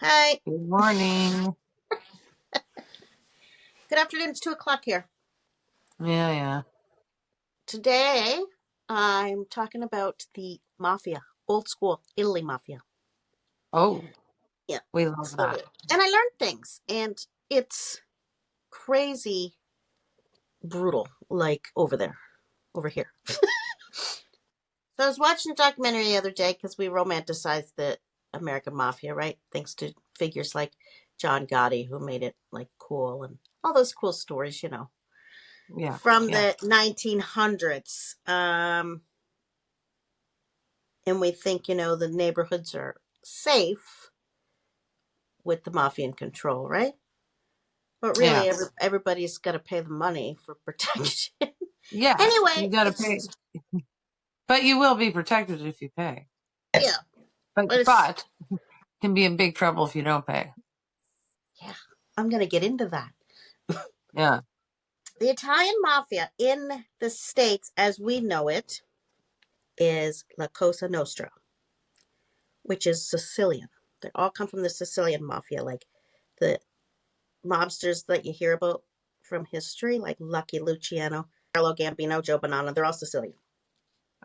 Hi. Good morning. Good afternoon. It's 2:00 here. Yeah. Today, I'm talking about the mafia, old school Italy mafia. Oh, Yeah. we love So, that. and I learned things, and it's crazy brutal, like over here. So I was watching a documentary the other day because we romanticized the American mafia, right? Thanks to figures like John Gotti, who made it like cool, and all those cool stories, Yeah. from the 1900s. And we think, the neighborhoods are safe with the mafia in control, right? But really, Yeah. everybody's got to pay the money for protection. Yeah. Anyway, You got to it's pay. just, But you will be protected if you pay. yeah, but But can be in big trouble if you don't pay. yeah, I'm going to get into that. Yeah. The Italian mafia in the States, as we know it, is La Cosa Nostra, which is Sicilian. They all come from the Sicilian mafia, like the mobsters that you hear about from history, like Lucky Luciano, Carlo Gambino, Joe Bonanno. They're all Sicilian.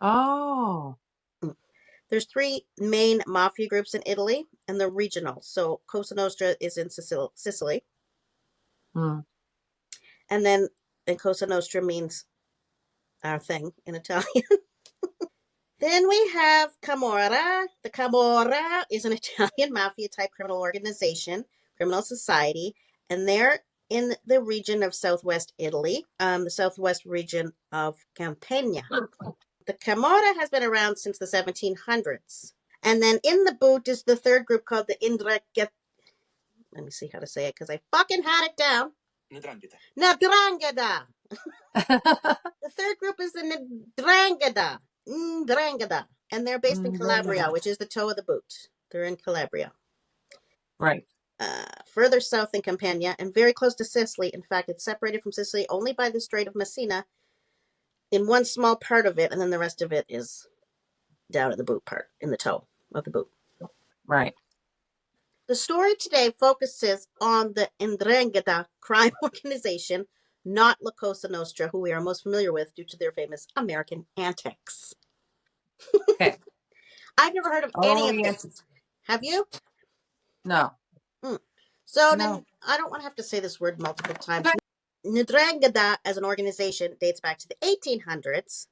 Oh. There's three main mafia groups in Italy, and they're regional. So Cosa Nostra is in Sicily, Hmm. and then Cosa Nostra means our thing in Italian. Then we have Camorra. The Camorra is an Italian mafia-type criminal organization, criminal society, and they're in the region of southwest Italy, the southwest region of Campania. The Camorra has been around since the 1700s. And then in the boot is the third group called the Ndrangheta. Let me see how to say it because I fucking had it down. Ndrangheta. The third group is the Ndrangheta. Ndrangheta. And they're based in Calabria, which is the toe of the boot. They're in Calabria. Right. Further south in Campania and very close to Sicily. In fact, it's separated from Sicily only by the Strait of Messina in one small part of it, and then the rest of it is down at the boot part, in the toe of the boot. Right. The story today focuses on the Ndrangheta crime organization, not La Cosa Nostra, who we are most familiar with due to their famous American antics. Okay. I've never heard of any Oh, of yes. this. Have you? No. So No. then I don't want to have to say this word multiple times. Ndrangheta as an organization dates back to the 1800s.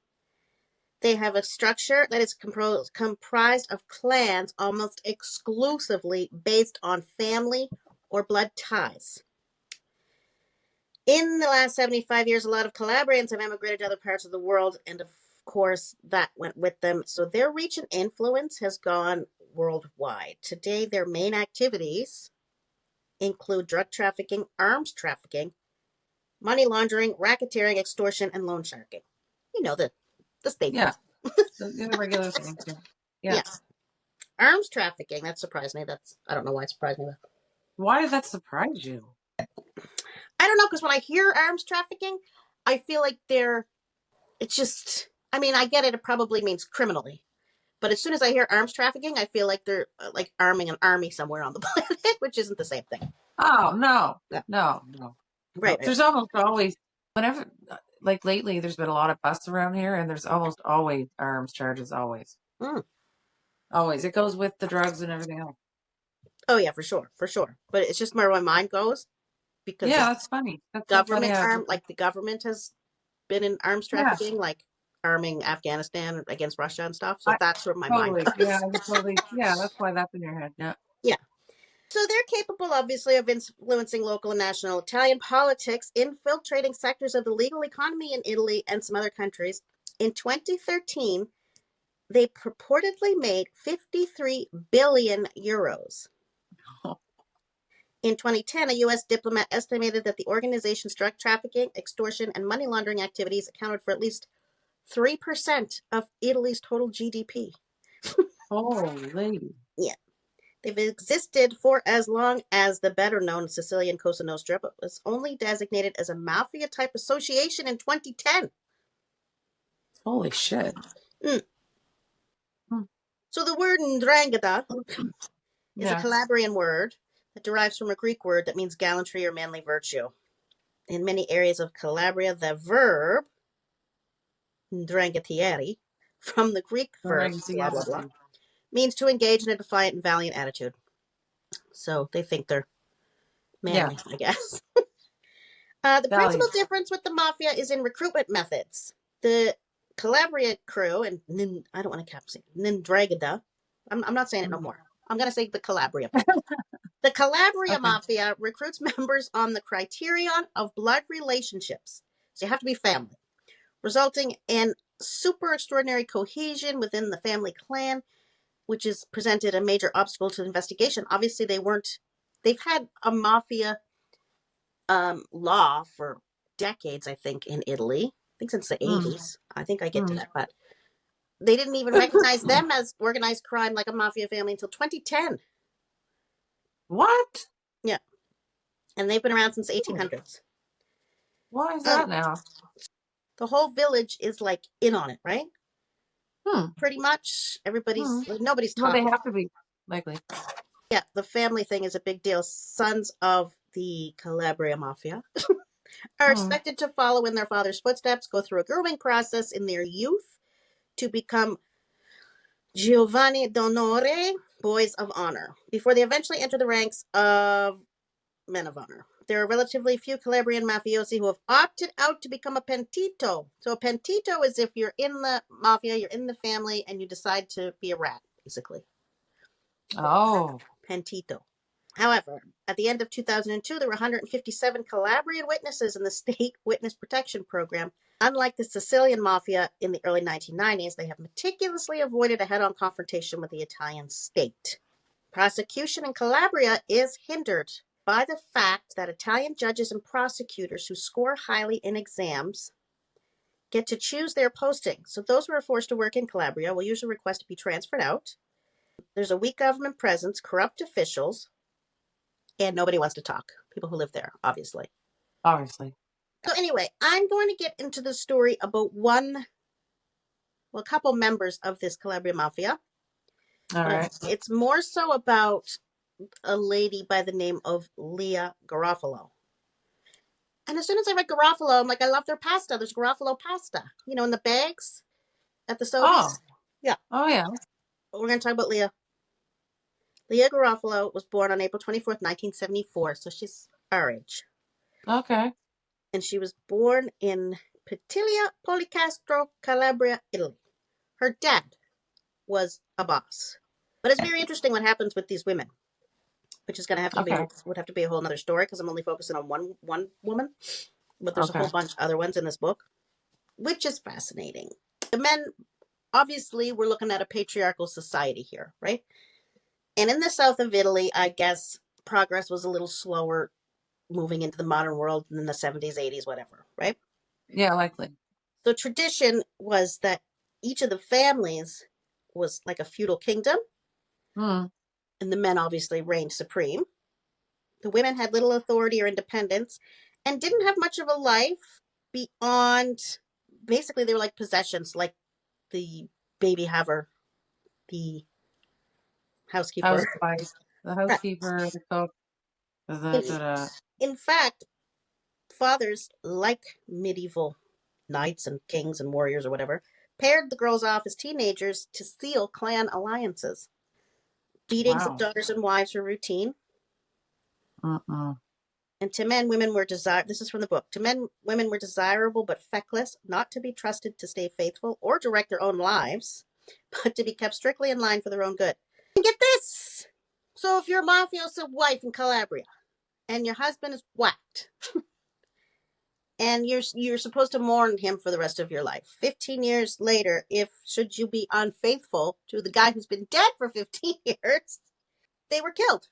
They have a structure that is comprised of clans almost exclusively based on family or blood ties. In the last 75 years, a lot of Calabrians have emigrated to other parts of the world, and of course, that went with them. So their reach and influence has gone worldwide. Today, their main activities include drug trafficking, arms trafficking, money laundering, racketeering, extortion, and loan sharking. You know, the staples. Yeah. The regular thing. Yeah. Arms trafficking, that surprised me. I don't know why it surprised me. Why did that surprise you? I don't know, because when I hear arms trafficking, I feel like it's just, I mean, I get it. It probably means criminally. But as soon as I hear arms trafficking, I feel like they're like arming an army somewhere on the planet, which isn't the same thing. Oh, no. Yeah. No. Right. There's almost always, whenever, like lately, there's been a lot of busts around here, and there's almost always arms charges, always. Always. It goes with the drugs and everything else. Oh, yeah, for sure. But it's just where my mind goes. Because that's funny. That's government funny. like the government has been in arms trafficking, like arming Afghanistan against Russia and stuff. So that's where my mind goes. Yeah, that's why that's in your head. Yeah. So they're capable, obviously, of influencing local and national Italian politics, infiltrating sectors of the legal economy in Italy and some other countries. In 2013, they purportedly made 53 billion euros. In 2010, a U.S. diplomat estimated that the organization's drug trafficking, extortion, and money laundering activities accounted for at least 3% of Italy's total GDP. Holy. Yeah. They've existed for as long as the better-known Sicilian Cosa Nostra, but was only designated as a mafia-type association in 2010. Holy shit. So the word Ndrangheta is a Calabrian word that derives from a Greek word that means gallantry or manly virtue. In many areas of Calabria, the verb Ndrangheta, from the Greek verb blah blah blah, means to engage in a defiant and valiant attitude. So they think they're manly, I guess. The principal difference with the mafia is in recruitment methods. The Calabria crew, and I don't want to say Ndrangheta. I'm not saying it no more. I'm going to say the Calabria people. The Calabria mafia recruits members on the criterion of blood relationships. So you have to be family, resulting in super extraordinary cohesion within the family clan, which is presented a major obstacle to investigation. Obviously, they've had a mafia law for decades, I think, in Italy. I think since the 80s. I think I get to that, but they didn't even recognize them as organized crime like a mafia family until 2010. What? Yeah. And they've been around since the 1800s. Why is that now? The whole village is like in on it, right? Pretty much. Nobody's talking. Well, they have to be, likely. Yeah, the family thing is a big deal. Sons of the Calabria mafia are expected to follow in their father's footsteps, go through a grooming process in their youth to become Giovanni d'Onore, boys of honor, before they eventually enter the ranks of men of honor. There are relatively few Calabrian mafiosi who have opted out to become a pentito. So a pentito is if you're in the mafia, you're in the family, and you decide to be a rat, basically. Oh. Pentito. However, at the end of 2002, there were 157 Calabrian witnesses in the state witness protection program. Unlike the Sicilian mafia in the early 1990s, they have meticulously avoided a head-on confrontation with the Italian state. Prosecution in Calabria is hindered by the fact that Italian judges and prosecutors who score highly in exams get to choose their posting. So those who are forced to work in Calabria will usually request to be transferred out. There's a weak government presence, corrupt officials, and nobody wants to talk. People who live there, obviously. Obviously. So anyway, I'm going to get into the story about a couple members of this Calabria mafia. All right. It's more so about a lady by the name of Lea Garofalo. And as soon as I read Garofalo, I'm like, I love their pasta. There's Garofalo pasta, in the bags at the Sobeys. Oh. Yeah. Oh, yeah. We're going to talk about Lea. Lea Garofalo was born on April 24th, 1974, so she's our age. Okay. And she was born in Petilia, Policastro, Calabria, Italy. Her dad was a boss. But it's very interesting what happens with these women, which is going to have to would have to be a whole other story because I'm only focusing on one woman. But there's a whole bunch of other ones in this book, which is fascinating. The men, obviously, we're looking at a patriarchal society here, right? And in the south of Italy, I guess progress was a little slower moving into the modern world in the 70s, 80s, whatever, right? Yeah, likely. So tradition was that each of the families was like a feudal kingdom, and the men obviously reigned supreme. The women had little authority or independence and didn't have much of a life beyond, basically they were like possessions, like the baby haver, the housekeeper. The housekeeper, the cook. In fact, fathers, like medieval knights and kings and warriors or whatever, paired the girls off as teenagers to seal clan alliances. Beatings of daughters and wives were routine. And to men, women were this is from the book. To men, women were desirable but feckless, not to be trusted to stay faithful or direct their own lives, but to be kept strictly in line for their own good. And get this! So if you're a mafioso wife in Calabria, and your husband is whacked, and you're supposed to mourn him for the rest of your life. 15 years later, should you be unfaithful to the guy who's been dead for 15 years, they were killed.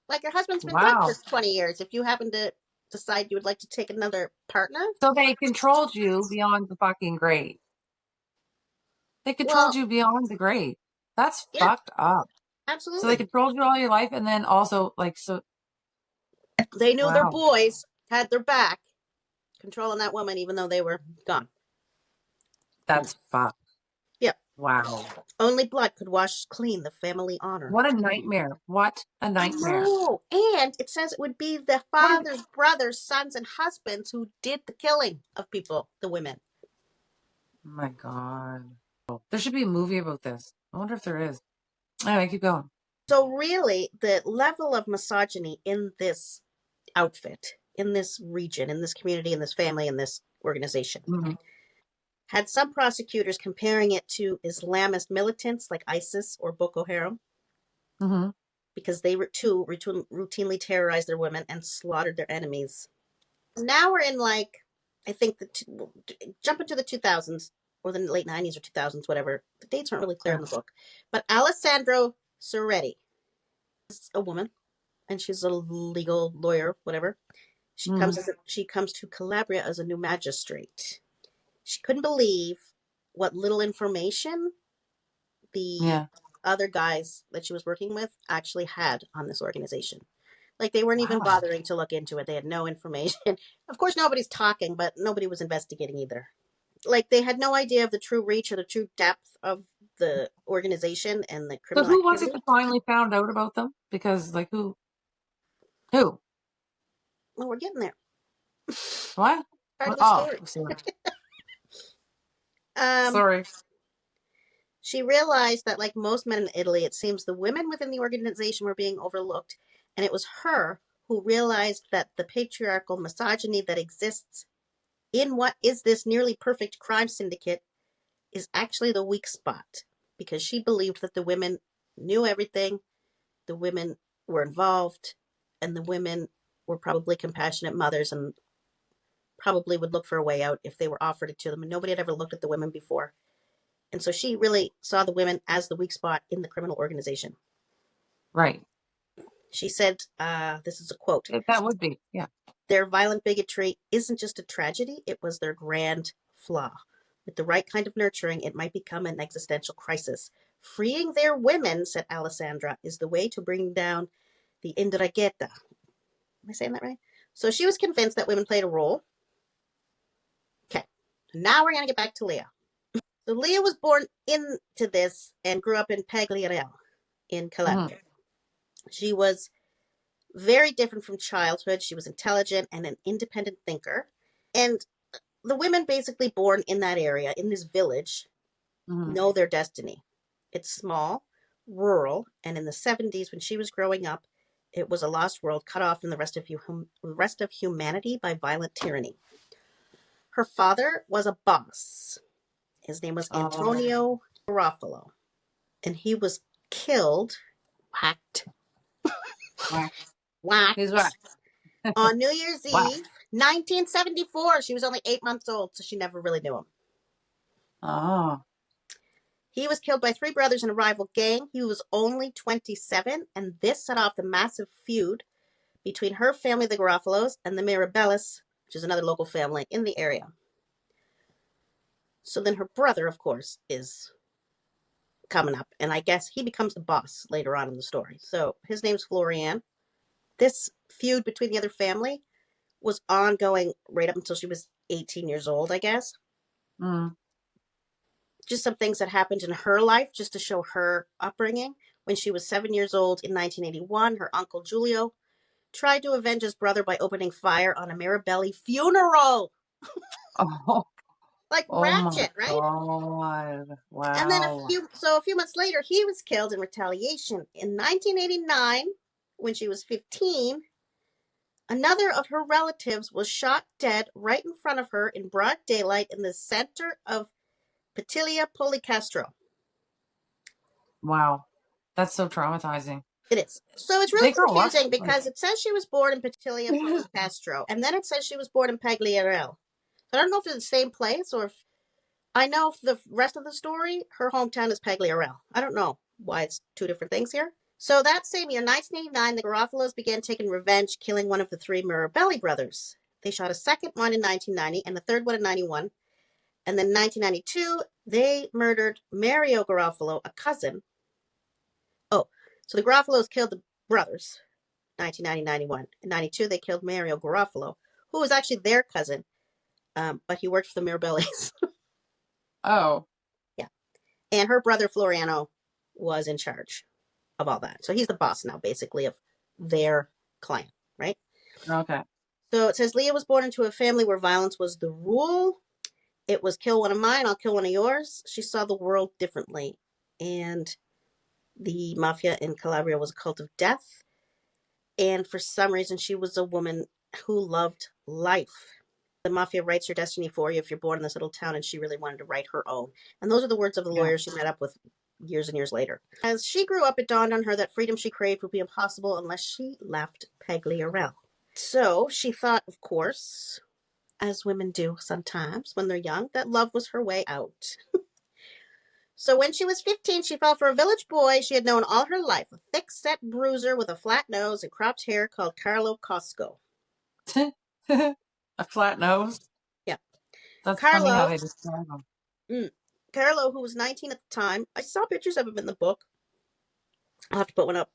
Like your husband's been dead for 20 years. If you happen to decide you would like to take another partner. So they controlled you beyond the fucking grave. They controlled you beyond the grave. That's fucked up. Absolutely. So they controlled you all your life, and then also, they knew their boys had their back, controlling that woman even though they were gone. That's fucked. Yeah. Wow. Only blood could wash clean the family honor. What a nightmare. What a nightmare. I know. And it says it would be the fathers, brothers, sons, and husbands who did the killing of people, the women. Oh my God. There should be a movie about this. I wonder if there is. Anyway, keep going. So really, the level of misogyny in this outfit, in this region, in this community, in this family, in this organization, had some prosecutors comparing it to Islamist militants like ISIS or Boko Haram, because they were too routinely terrorized their women and slaughtered their enemies. Now we're in, like, I think jump into the 2000s or the late 90s or 2000s, whatever. The dates aren't really clear in the book. But Alessandro Soretti is a woman, and she's a legal lawyer, whatever. She comes to Calabria as a new magistrate. She couldn't believe what little information the other guys that she was working with actually had on this organization. Like, they weren't even bothering to look into it. They had no information. Of course, nobody's talking, but nobody was investigating either. Like, they had no idea of the true reach or the true depth of the organization and the criminal activity. So who was it that finally found out about them? Because, like, who? Well, we're getting there. What? Part of the story. Sorry. She realized that, like most men in Italy, it seems the women within the organization were being overlooked, and it was her who realized that the patriarchal misogyny that exists in what is this nearly perfect crime syndicate is actually the weak spot, because she believed that the women knew everything, the women were involved, and the women were probably compassionate mothers and probably would look for a way out if they were offered it to them, and nobody had ever looked at the women before. And so she really saw the women as the weak spot in the criminal organization. Right. She said, this is a quote. That would be, yeah. Their violent bigotry isn't just a tragedy, it was their grand flaw. With the right kind of nurturing, it might become an existential crisis. Freeing their women, said Alessandra, is the way to bring down the Ndrangheta. Am I saying that right? So she was convinced that women played a role. Okay. Now we're going to get back to Lea. So Lea was born into this and grew up in Pagliarel in Calabria. She was very different from childhood. She was intelligent and an independent thinker. And the women basically born in that area, in this village, know their destiny. It's small, rural, and in the 70s, when she was growing up, it was a lost world cut off from the rest of humanity by violent tyranny. Her father was a boss. His name was Antonio Garofalo, and he was killed, whacked on New Year's Eve, 1974. She was only 8 months old, so she never really knew him. He was killed by 3 brothers in a rival gang. He was only 27, and this set off the massive feud between her family, the Garofalos, and the Mirabellis, which is another local family in the area. So then her brother, of course, is coming up, and I guess he becomes the boss later on in the story. So his name's Florian. This feud between the other family was ongoing right up until she was 18 years old, I guess. Just some things that happened in her life, just to show her upbringing. When she was 7 years old in 1981, her uncle Giulio tried to avenge his brother by opening fire on a Mirabelli funeral. Like ratchet, right? God. Wow. And then a few months later, he was killed in retaliation. In 1989, when she was 15, another of her relatives was shot dead right in front of her in broad daylight in the center of Petilia Policastro. Wow. That's so traumatizing. It is. So it's really confusing because it says she was born in Petilia Policastro, and then it says she was born in Pagliarel. So I don't know if they're the same place, or if I know if the rest of the story, her hometown is Pagliarel. I don't know why it's 2 different things here. So that same year, 1989, the Garofalos began taking revenge, killing one of the 3 Mirabelli brothers. They shot a second one in 1990 and the third one in 91. And then in 1992, they murdered Mario Garofalo, a cousin. Oh, so the Garofalos killed the brothers, 1990, 91. In 92, they killed Mario Garofalo, who was actually their cousin, but he worked for the Mirabellis. Oh. Yeah. And her brother Floriano was in charge of all that. So he's the boss now, basically, of their clan, right? Okay. So it says Lea was born into a family where violence was the rule. It was kill one of mine, I'll kill one of yours. She saw the world differently. And the mafia in Calabria was a cult of death. And for some reason, she was a woman who loved life. The mafia writes your destiny for you if you're born in this little town, and she really wanted to write her own. And those are the words of the lawyer she met up with years and years later. As she grew up, it dawned on her that freedom she craved would be impossible unless she left Pagliarel. So she thought, of course, as women do sometimes when they're young, that love was her way out. So when she was 15, she fell for a village boy she had known all her life, a thick-set bruiser with a flat nose and cropped hair called Carlo Cosco. A flat nose? Yeah. That's funny how they describe him. Carlo, who was 19 at the time, I saw pictures of him in the book. I'll have to put one up.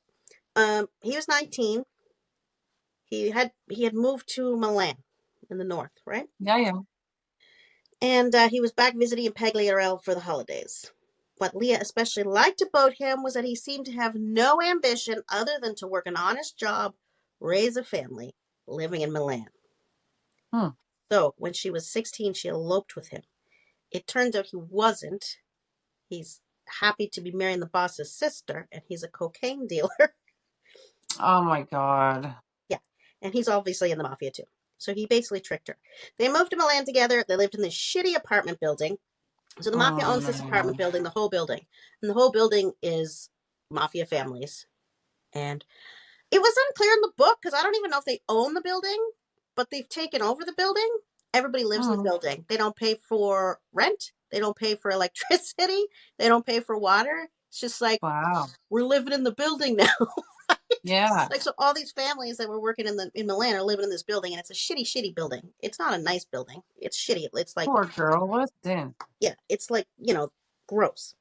He was 19. He had moved to Milan in the north, right? Yeah. And he was back visiting in Pagliarel for the holidays. What Lea especially liked about him was that he seemed to have no ambition other than to work an honest job, raise a family, living in Milan. So when she was 16, she eloped with him. It turns out he wasn't. He's happy to be marrying the boss's sister, and he's a cocaine dealer. Oh my God. Yeah, and he's obviously in the mafia too. So he basically tricked her. They moved to Milan together. They lived in this shitty apartment building. So the mafia owns this apartment building, the whole building. And the whole building is mafia families. And it was unclear in the book because I don't even know if they own the building, but they've taken over the building. Everybody lives in the building. They don't pay for rent. They don't pay for electricity. They don't pay for water. It's just like, wow, we're living in the building now. Yeah. Like, so all these families that were working in Milan are living in this building, and it's a shitty building. It's not a nice building. It's shitty. It's like, poor girl, what's in? Yeah, it's like, gross.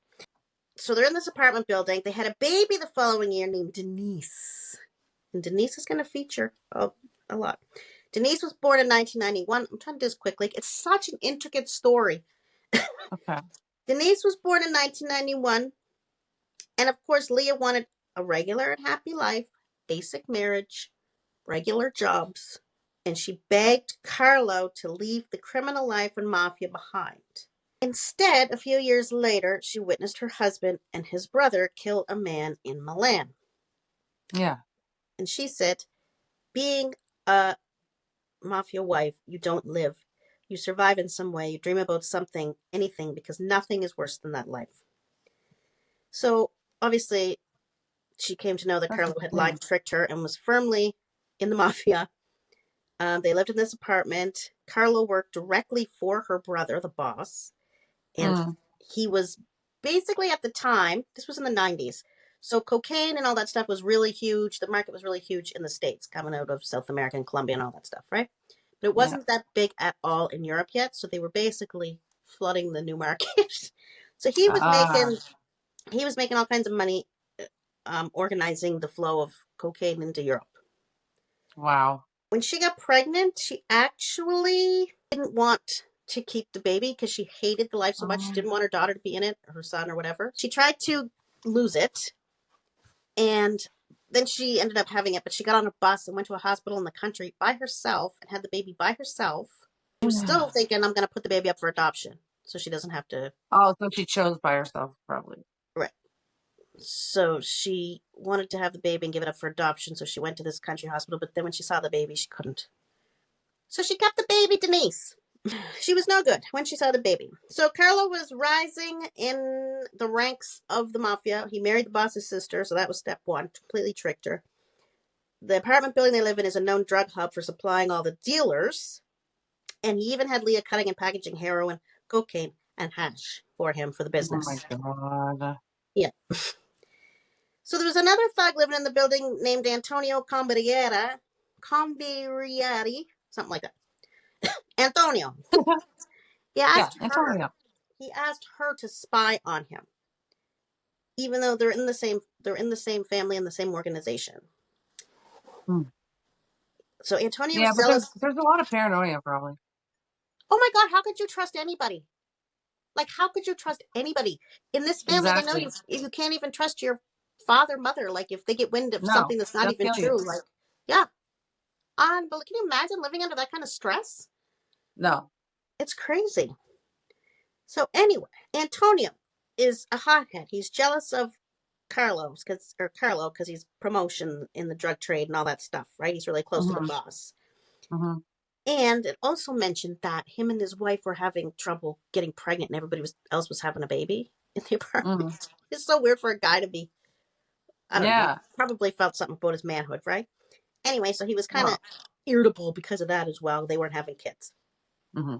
So they're in this apartment building. They had a baby the following year named Denise. And Denise is going to feature a lot. Denise was born in 1991. I'm trying to do this quickly. It's such an intricate story. Okay. Denise was born in 1991. And of course, Lea wanted a regular and happy life, basic marriage, regular jobs. And she begged Carlo to leave the criminal life and mafia behind. Instead, a few years later, she witnessed her husband and his brother kill a man in Milan. Yeah. And she said, being a mafia wife, you don't live. You survive in some way. You dream about something, anything, because nothing is worse than that life. So, obviously, she came to know that Carlo had lied, tricked her, and was firmly in the mafia. They lived in this apartment. Carlo worked directly for her brother, the boss. And he was basically, at the time, this was in the 90s. So cocaine and all that stuff was really huge. The market was really huge in the States, coming out of South America and Colombia and all that stuff, right? But it wasn't that big at all in Europe yet. So they were basically flooding the new market. So he was making all kinds of money organizing the flow of cocaine into Europe. Wow. When she got pregnant, she actually didn't want to keep the baby because she hated the life so much. She didn't want her daughter to be in it, or her son, or whatever. She tried to lose it, and then she ended up having it, but she got on a bus and went to a hospital in the country by herself and had the baby by herself. She was still thinking, I'm going to put the baby up for adoption so she doesn't have to. Oh, so she chose by herself, probably. Right. So she wanted to have the baby and give it up for adoption, so she went to this country hospital, but then when she saw the baby, she couldn't. So she kept the baby, Denise. She was no good when she saw the baby. So Carlo was rising in the ranks of the mafia. He married the boss's sister, so that was step one. Completely tricked her. The apartment building they live in is a known drug hub for supplying all the dealers. And he even had Lea cutting and packaging heroin, cocaine, and hash for him for the business. Oh my God. Yeah. So there was another thug living in the building named Antonio Cambieri, something like that. Antonio. He asked her to spy on him, even though they're in the same family and the same organization. So Antonio was zealous. There's a lot of paranoia, probably. Oh my God! How could you trust anybody? Like, how could you trust anybody in this family? They know Exactly. you can't even trust your father, mother. Like, if they get wind of No, something that's not they'll even kill you. true, like, yeah. But can you imagine living under that kind of stress? No. It's crazy. So anyway, Antonio is a hothead. He's jealous of Carlo because he's promotion in the drug trade and all that stuff, right? He's really close to the Mm-hmm. boss. Mm-hmm. And it also mentioned that him and his wife were having trouble getting pregnant, and else was having a baby in the apartment. Mm-hmm. It's so weird for a guy to be, I don't know, Yeah. probably felt something about his manhood, right? Anyway, so he was kind of Well. irritable because of that as well. They weren't having kids. Mm-hmm.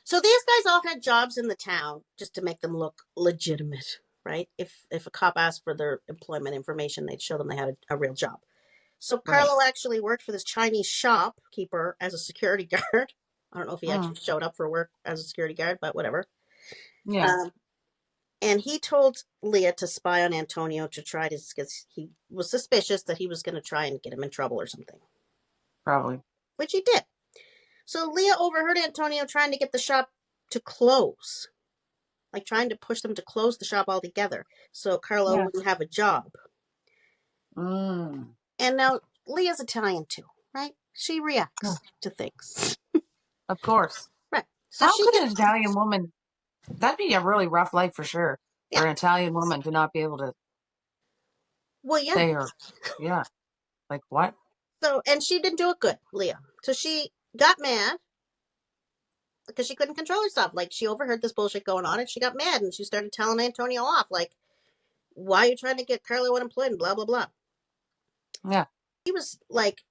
So these guys all had jobs in the town just to make them look legitimate, right? If a cop asked for their employment information, they'd show them they had a real job. So Right. Carlo actually worked for this Chinese shopkeeper as a security guard. I don't know if he Mm. actually showed up for work as a security guard, but whatever. Yeah. Um, and he told Lea to spy on Antonio to try to, because he was suspicious that he was going to try and get him in trouble or something, Probably. which he did. So Lea overheard Antonio trying to get the shop to close, like trying to push them to close the shop altogether so Carlo Yeah. wouldn't have a job. Mm. And now Leah's Italian too, right? She Yeah. reacts to things. Of course. Right. So How she could an gets, Italian woman? That'd be a really rough life for sure for yeah. an Italian woman to not be able to Well, yeah. say her. Yeah. Like what? So, and she didn't do it good, Lea. So she got mad because she couldn't control herself. Like, she overheard this bullshit going on and she got mad and she started telling Antonio off. Like, why are you trying to get Carlo unemployed and blah, blah, blah. Yeah. He was like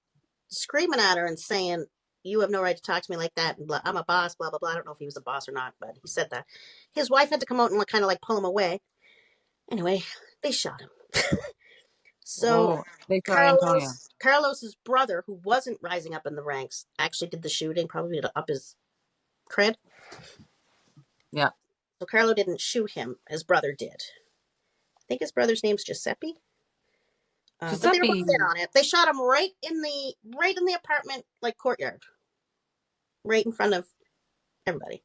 screaming at her and saying, you have no right to talk to me like that. And blah, I'm a boss, blah, blah, blah. I don't know if he was a boss or not, but he said that. His wife had to come out and kind of like pull him away. Anyway, they shot him. So Oh, they shot Antonio. Carlos's brother, who wasn't rising up in the ranks, actually did the shooting, probably to up his cred. Yeah. So Carlo didn't shoot him. His brother did. I think his brother's name's Giuseppe. But they were Giuseppe. both in on it. They shot him right in the apartment like courtyard, right in front of everybody.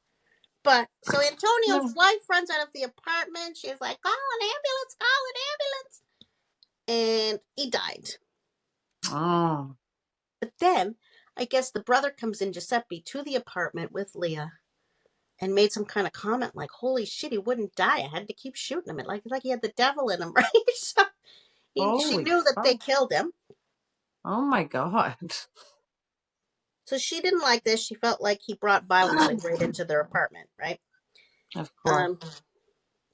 But so Antonio's No. wife runs out of the apartment. She's like, "Call an ambulance! Call an ambulance!" And he died. Oh. But then I guess the brother comes in, Giuseppe, to the apartment with Lea and made some kind of comment like, "Holy shit, he wouldn't die. I had to keep shooting him. Like he had the devil in him, right?" So she Holy knew that they fuck. killed him. Oh my God. So she didn't like this. She felt like he brought violence like right into their apartment, right? Of course. Um,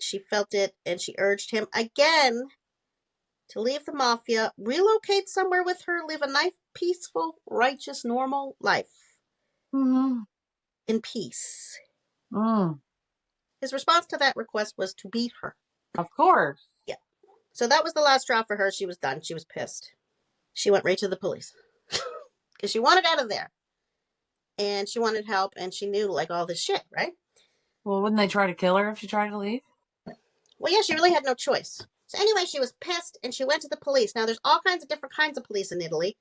she felt it, and she urged him again to leave the mafia, relocate somewhere with her, live a nice, peaceful, righteous, normal life Mm-hmm. in peace. Mm. His response to that request was to beat her. Of course. Yeah. So that was the last straw for her. She was done. She was pissed. She went right to the police because she wanted out of there and she wanted help and she knew like all this shit, right? Well, wouldn't they try to kill her if she tried to leave? Well, yeah, she really had no choice. So anyway, she was pissed and she went to the police. Now, there's all kinds of different kinds of police in Italy.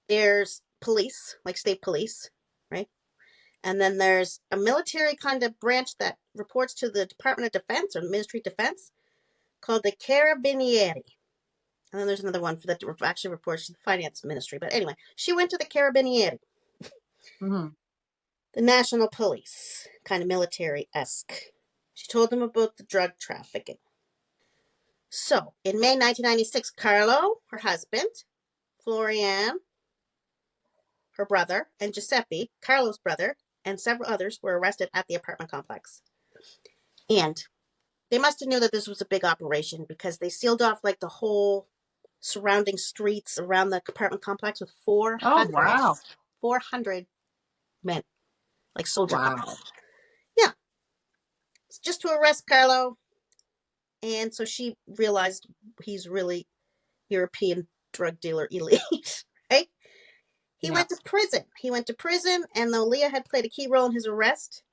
There's police, like state police, right? And then there's a military kind of branch that reports to the Department of Defense or the Ministry of Defense called the Carabinieri. And then there's another one that actually reports to the Finance Ministry. But anyway, she went to the Carabinieri, Mm-hmm. the national police, kind of military-esque. She told them about the drug trafficking. So, in May 1996, Carlo, her husband, Florian, her brother, and Giuseppe, Carlo's brother, and several others were arrested at the apartment complex. And they must have knew that this was a big operation because they sealed off like the whole surrounding streets around the apartment complex with Oh, wow. 400 men, like soldier Wow. cops. Yeah, it's just to arrest Carlo. And so she realized he's really European drug dealer elite, right? He Yeah. went to prison. And though Lea had played a key role in his arrest,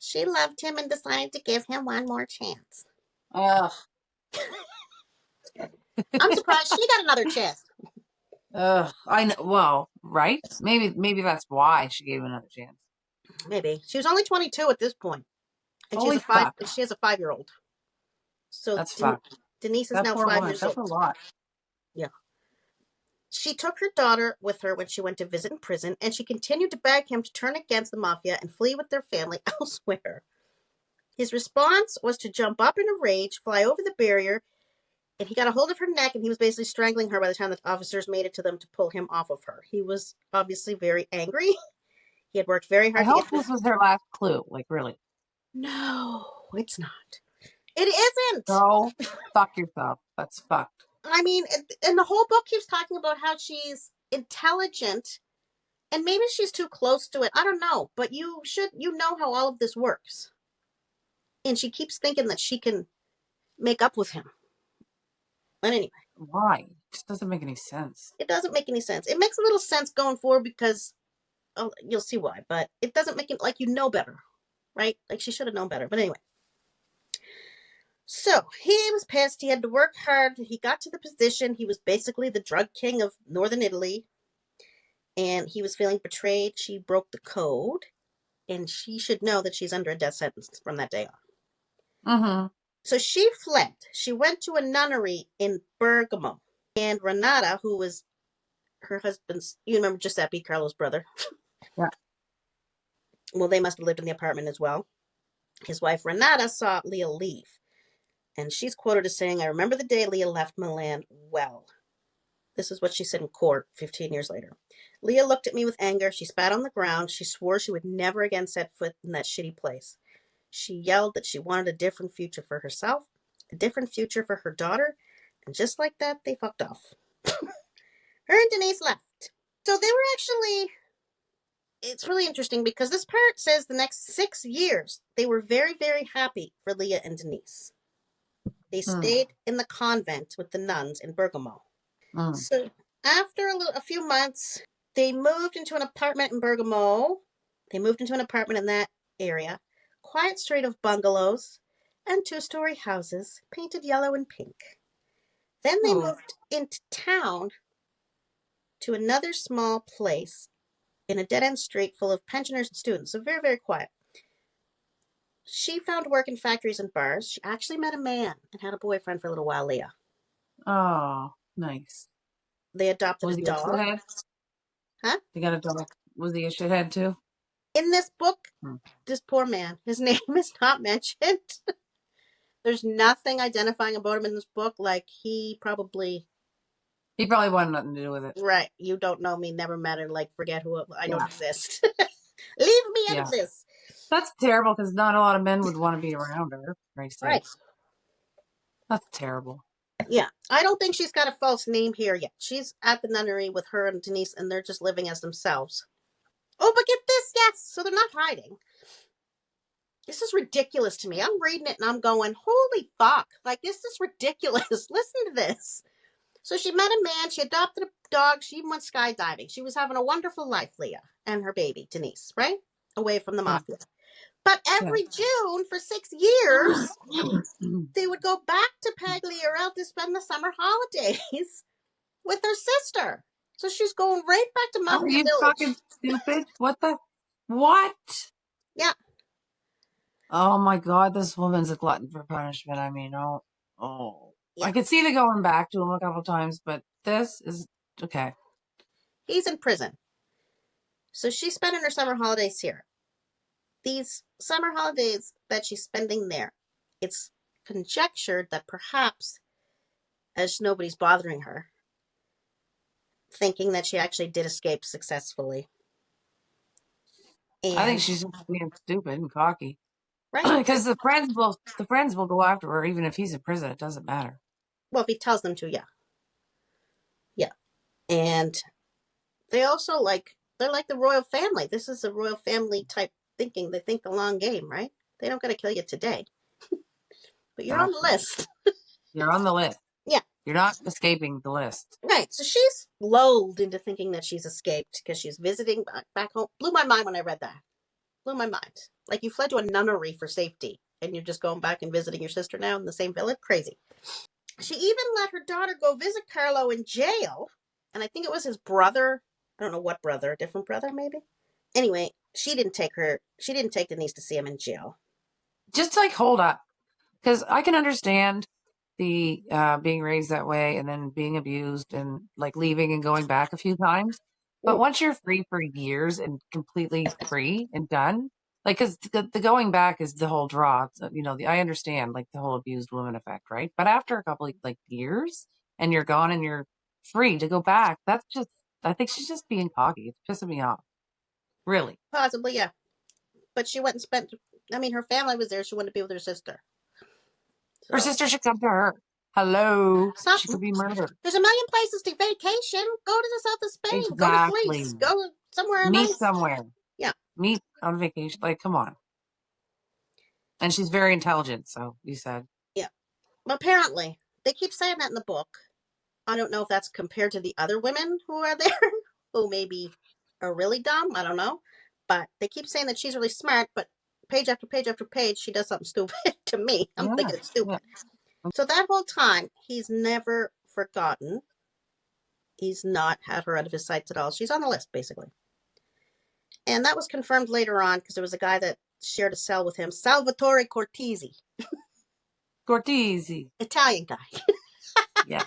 she loved him and decided to give him one more chance. Ugh. I'm surprised she got another chance. Ugh. I know. Well, right? Maybe that's why she gave him another chance. Maybe. She was only 22 at this point. And Holy fuck. she has a 5-year-old. So That's fucked. Denise is That now poor 5 woman. years That's old. a lot. Yeah. She took her daughter with her when she went to visit in prison, and she continued to beg him to turn against the mafia and flee with their family elsewhere. His response was to jump up in a rage, fly over the barrier, and he got a hold of her neck, and he was basically strangling her by the time the officers made it to them to pull him off of her. He was obviously very angry. He had worked very I hard to hope get this this. was her last clue. Like, really. No, it's not. It isn't. Go fuck yourself. That's fucked. I mean, and the whole book keeps talking about how she's intelligent, and maybe she's too close to it. I don't know, but you know how all of this works. And she keeps thinking that she can make up with him. But anyway. Why? It just doesn't make any sense. It doesn't make any sense. It makes a little sense going forward because you'll see why, but it doesn't make it like you know better, right? Like she should have known better. But anyway. So he was pissed. He had to work hard. He got to the position. He was basically the drug king of northern Italy. And he was feeling betrayed. She broke the code. And she should know that she's under a death sentence from that day on. Mm-hmm. So she fled. She went to a nunnery in Bergamo. And Renata, who was her husband's, you remember Giuseppe, Carlo's brother? Yeah. Well, they must have lived in the apartment as well. His wife, Renata, saw Lea leave. And she's quoted as saying, "I remember the day Lea left Milan well." This is what she said in court 15 years later. "Lea looked at me with anger. She spat on the ground. She swore she would never again set foot in that shitty place. She yelled that she wanted a different future for herself, a different future for her daughter. And just like that, they fucked off." Her and Denise left. So they were actually... It's really interesting because this part says the next 6 years, they were very, very happy for Lea and Denise. They stayed in the convent with the nuns in Bergamo. So after a few months, they moved into an apartment in Bergamo. They moved into an apartment in that area. Quiet street of bungalows and 2-story houses painted yellow and pink. Then they moved into town to another small place in a dead-end street full of pensioners and students. So very, very quiet. She found work in factories and bars. She actually met a man and had a boyfriend for a little while, Lea. Oh, nice. They adopted Was a he dog. a shithead? Huh? They got a dog. Was he a shithead too? In this book, this poor man, his name is not mentioned. There's nothing identifying about him in this book. Like he probably wanted nothing to do with it. Right. You don't know me, never met her, like forget who I don't exist. Leave me out of this. That's terrible because not a lot of men would want to be around her. Right. That's terrible. Yeah. I don't think she's got a false name here yet. She's at the nunnery with her and Denise, and they're just living as themselves. Oh, but get this. Yes. So they're not hiding. This is ridiculous to me. I'm reading it and I'm going, holy fuck. Like, this is ridiculous. Listen to this. So she met a man. She adopted a dog. She even went skydiving. She was having a wonderful life, Lea, and her baby, Denise, right? Away from the mafia. But every June for 6 years, they would go back to Pagliarel to spend the summer holidays with her sister. So she's going right back to Mafia Village. Are you fucking stupid? What? Yeah. Oh my God, this woman's a glutton for punishment. I mean, yeah. I could see the going back to him a couple times, but this is okay. He's in prison. So she's spending her summer holidays here. These summer holidays that she's spending there, it's conjectured that perhaps, as nobody's bothering her, thinking that she actually did escape successfully. And I think she's just being stupid and cocky. Right. Because the friends will go after her even if he's in prison. It doesn't matter. Well, if he tells them to, yeah. Yeah. And they also they're like the royal family. This is a royal family type thinking. They think the long game, right? They don't got to kill you today. But you're on the list. You're on the list. Yeah. You're not escaping the list. Right. So she's lulled into thinking that she's escaped because she's visiting back home. Blew my mind when I read that. Blew my mind. Like you fled to a nunnery for safety and you're just going back and visiting your sister now in the same village. Crazy. She even let her daughter go visit Carlo in jail. And I think it was his brother. I don't know what brother. A different brother, maybe? Anyway, she didn't take Denise to see him in jail. just like hold up, because I can understand the being raised that way and then being abused and like leaving and going back a few times. But once you're free for years and completely free and done, like, because the going back is the whole draw. I understand like the whole abused woman effect, right? But after a couple of like years and you're gone and you're free to go back, that's just, I think she's just being cocky. It's pissing me off. Really. Possibly, yeah. But she went and spent, I mean, her family was there. She wanted to be with her sister. Her So. sister should come to her. Hello. Stop. She could be murdered. There's a million places to vacation. Go to the south of Spain. Go to Exactly. Greece. Go somewhere Meet nice. somewhere. Yeah. Meet on vacation. Like, come on. And she's very intelligent, so you said. Yeah. Apparently, they keep saying that in the book. I don't know if that's compared to the other women who are there, who maybe are really dumb. I don't know. But they keep saying that she's really smart, but page after page after page, she does something stupid to me. I'm thinking it's stupid. Yeah. So that whole time, he's never forgotten. He's not had her out of his sights at all. She's on the list, basically. And that was confirmed later on because there was a guy that shared a cell with him, Salvatore Cortese. Cortese. Italian guy. Yeah.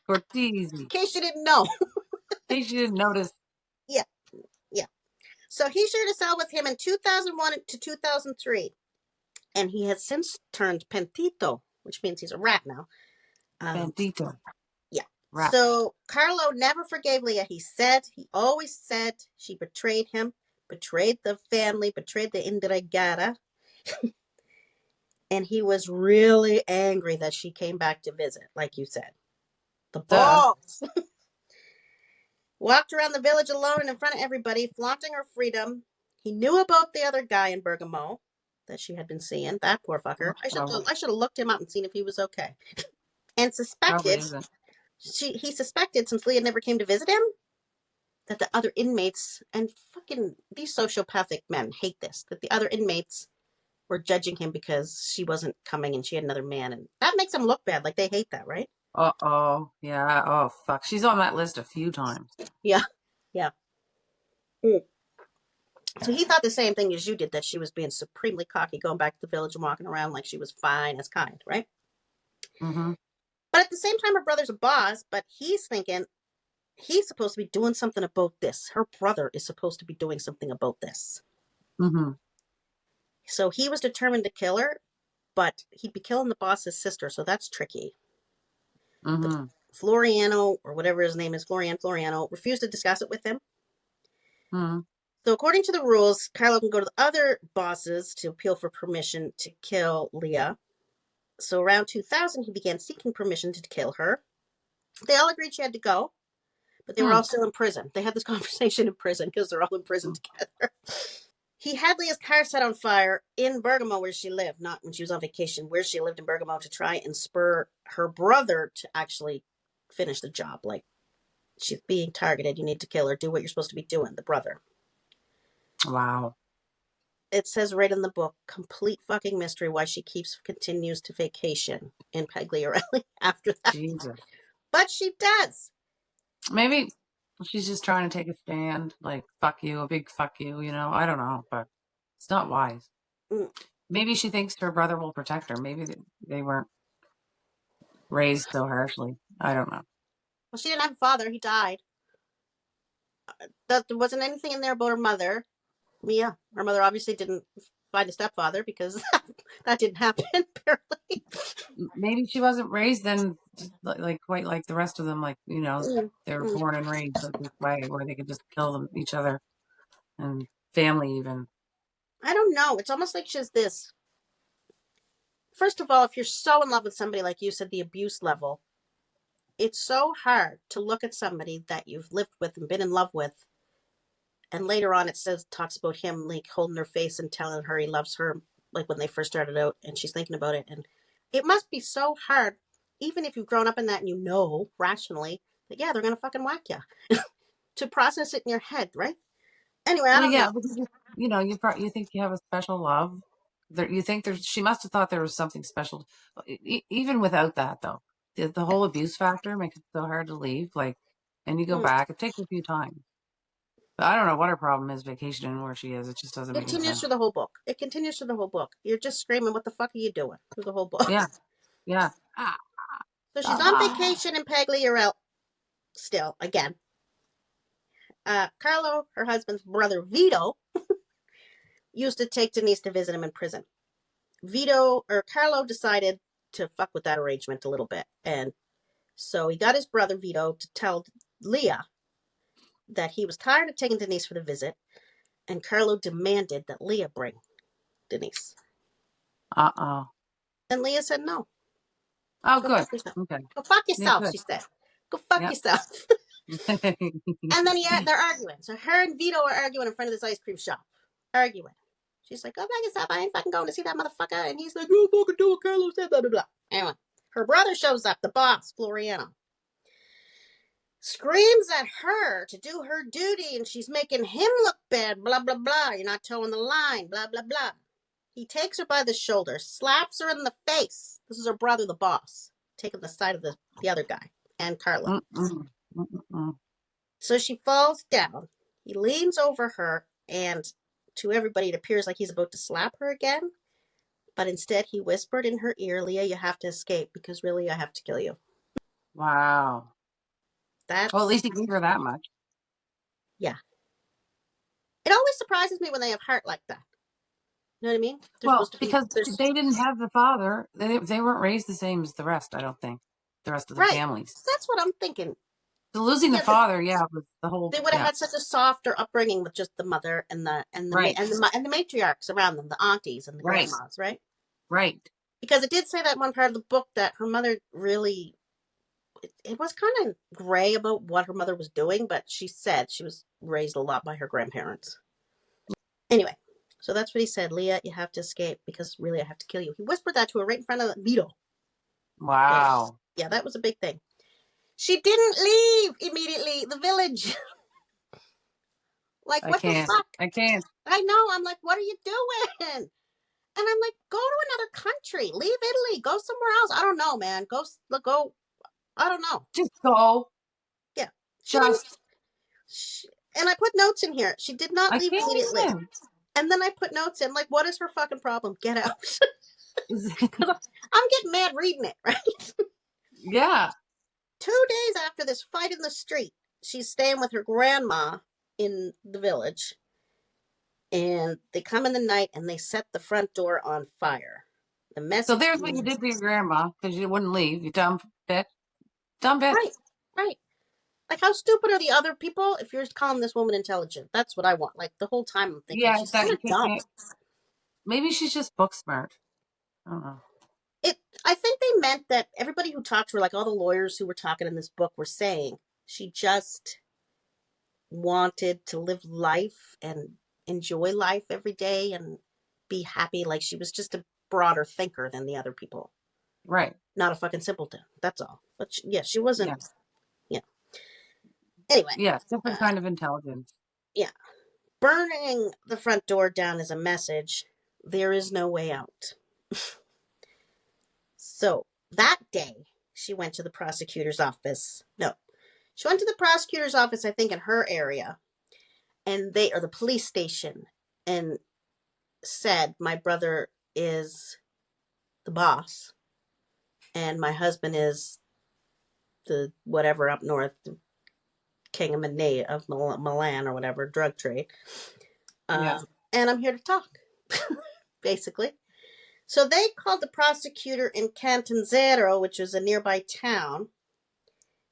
Cortese. In case you didn't know. In case you didn't notice. Yeah. Yeah. So he shared a cell with him in 2001 to 2003. And he has since turned pentito, which means he's a rat now. Pentito. Yeah. Rat. So Carlo never forgave Lea. He always said she betrayed him, betrayed the family, betrayed the Ndrangheta. And he was really angry that she came back to visit, like you said. The balls. Walked around the village alone and in front of everybody, flaunting her freedom. He knew about the other guy in Bergamo that she had been seeing. That poor fucker. I should have looked him up and seen if he was okay. And suspected, he suspected, since Lea never came to visit him, that the other inmates, and fucking these sociopathic men hate this, that the other inmates were judging him because she wasn't coming and she had another man. And that makes them look bad. Like, they hate that, right? Uh-oh. Yeah. Oh, fuck. She's on that list a few times. Yeah. Yeah. So he thought the same thing as you did, that she was being supremely cocky, going back to the village and walking around like she was fine as kind, right? Mm-hmm. But at the same time, her brother's a boss, but he's thinking he's supposed to be doing something about this. Her brother is supposed to be doing something about this. Mm-hmm. So he was determined to kill her, but he'd be killing the boss's sister, so that's tricky. Mm-hmm. Floriano, or whatever his name is, Floriano, refused to discuss it with him. Mm-hmm. So according to the rules, Carlo can go to the other bosses to appeal for permission to kill Lea. So around 2000, he began seeking permission to kill her. They all agreed she had to go, but they were all still in prison. They had this conversation in prison because they're all in prison together. He had Lea's car set on fire in Bergamo, where she lived, not when she was on vacation, where she lived in Bergamo, to try and spur her brother to actually finish the job. Like, she's being targeted. You need to kill her. Do what you're supposed to be doing, the brother. Wow. It says right in the book, complete fucking mystery why she continues to vacation in Pagliarelli after that. Jesus. But she does. Maybe she's just trying to take a stand, like, fuck you, a big fuck you, I don't know, but it's not wise. Maybe she thinks her brother will protect her. Maybe they weren't raised so harshly. I don't know. Well, she didn't have a father. He died. There wasn't anything in there about her mother. Yeah, her mother obviously didn't find a stepfather because that didn't happen, apparently. Maybe she wasn't raised then, like quite like the rest of them, like, they were born and raised this way where they could just kill each other and family even. I don't know. It's almost like she's this. First of all, if you're so in love with somebody, like you said, the abuse level, it's so hard to look at somebody that you've lived with and been in love with. And later on, it talks about him like holding her face and telling her he loves her, like when they first started out, and she's thinking about it. And it must be so hard, even if you've grown up in that and you know rationally that, yeah, they're going to fucking whack you, to process it in your head, right? Anyway, I don't know. Because, you think you have a special love. You think she must have thought there was something special. Even without that, though, the whole abuse factor makes it so hard to leave. Like, and you go back, it takes a few times. But I don't know what her problem is vacationing where she is. It just doesn't It make any continues sense. through the whole book. It continues through the whole book. You're just screaming, what the fuck are you doing? Through the whole book. Yeah. Yeah. Ah, So she's on ah. vacation in Pagliarella still, again. Carlo, her husband's brother Vito, used to take Denise to visit him in prison. Carlo decided to fuck with that arrangement a little bit. And so he got his brother Vito to tell Lea that he was tired of taking Denise for the visit, and Carlo demanded that Lea bring Denise. Uh-oh. And Lea said no. Oh, Go good. fuck yourself. Okay. Go fuck Yeah, yourself, good. she said. Go fuck Yep. yourself. And then they're arguing. So her and Vito are arguing in front of this ice cream shop. Arguing. She's like, go fuck yourself. I ain't fucking going to see that motherfucker. And he's like, you fucking do what Carlo said, blah, blah, blah. Anyway, her brother shows up, the boss, Floriano. Screams at her to do her duty, and she's making him look bad, blah, blah, blah. You're not towing the line, blah, blah, blah. He takes her by the shoulder, slaps her in the face. This is her brother, the boss, taking the side of the other guy, and Carlo. Mm-mm. Mm-mm. So she falls down. He leans over her, and to everybody, it appears like he's about to slap her again. But instead, he whispered in her ear, Lea, you have to escape, because really, I have to kill you. Wow. That's, Well, at least he gave her that much. yeah. It always surprises me when they have heart like that. You know what I mean? They're Well, supposed to be, because they didn't have the father. They weren't raised the same as the rest, I don't think. The rest of the right. families. That's what I'm thinking. So losing the Yeah, father, yeah, was the whole, they would have yeah. had such a softer upbringing with just the mother and Right. the matriarchs around them, the aunties and the Right. grandmas, right? Right. Because it did say that one part of the book that her mother really, it was kind of gray about what her mother was doing, but she said she was raised a lot by her grandparents. Anyway, so that's what he said. Lea, you have to escape because really I have to kill you. He whispered that to her right in front of Vito. Wow. Yeah, that was a big thing. She didn't leave immediately the village. Like, I what the can't. fuck? I can't. I know. I'm like, what are you doing? And I'm like, go to another country. Leave Italy. Go somewhere else. I don't know, man. Go. I don't know. Just go. Yeah. She didn't. Just. And I put notes in here. She did not I leave can't immediately. even. And then I put notes in, like, what is her fucking problem? Get out. I'm getting mad reading it, right? Yeah. 2 days after this fight in the street, she's staying with her grandma in the village. And they come in the night and they set the front door on fire. The message. So there's what you did to your grandma because you wouldn't leave. You dumb bitch. Dumb bitch. Right, right. Like, how stupid are the other people if you're calling this woman intelligent? That's what I want. Like, the whole time I'm thinking, Yeah, she's that kind you of dumb. can't. Maybe she's just book smart. I don't know. I think they meant that everybody who talked to her, like all the lawyers who were talking in this book, were saying she just wanted to live life and enjoy life every day and be happy. Like, she was just a broader thinker than the other people. Right. Not a fucking simpleton. That's all. But she wasn't. Yeah. Anyway. Yeah, different kind of intelligence. Yeah. Burning the front door down is a message. There is no way out. So that day, she went to the prosecutor's office. No, she went to the prosecutor's office, I think, in her area, or the police station, and said, my brother is the boss, and my husband is the whatever up north, the king of Milan or whatever, drug trade. Yeah. And I'm here to talk, basically. So they called the prosecutor in Catanzaro, which was a nearby town,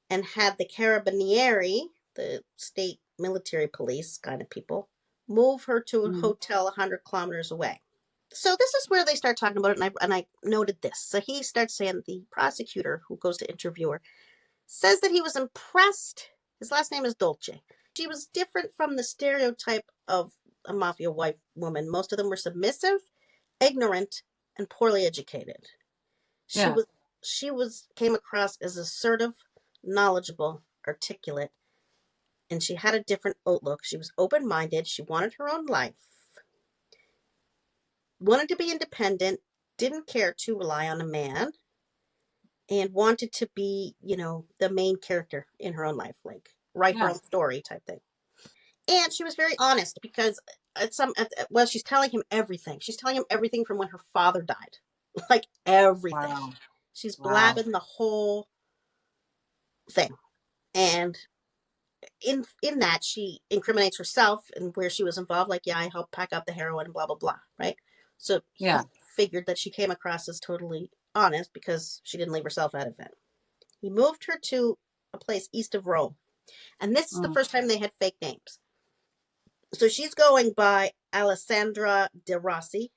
and had the Carabinieri, the state military police kind of people, move her to a hotel 100 kilometers away. So this is where they start talking about it, and I noted this. So he starts saying, the prosecutor who goes to interview her says that he was impressed. His last name is Dolce. She was different from the stereotype of a mafia wife woman. Most of them were submissive, ignorant, and poorly educated. She came across as assertive, knowledgeable, articulate, and she had a different outlook. She was open-minded. She wanted her own life, wanted to be independent, didn't care to rely on a man, and wanted to be, the main character in her own life, like write her own story type thing. And she was very honest because she's telling him everything. She's telling him everything from when her father died, like everything. Wow. She's Wow. blabbing the whole thing, and in that she incriminates herself and where she was involved. Like, yeah, I helped pack up the heroin, blah blah blah. Right. So Yeah. he figured that she came across as totally honest because she didn't leave herself out of it. He moved her to a place east of Rome, and this is the Mm. first time they had fake names. So she's going by Alessandra de Rossi,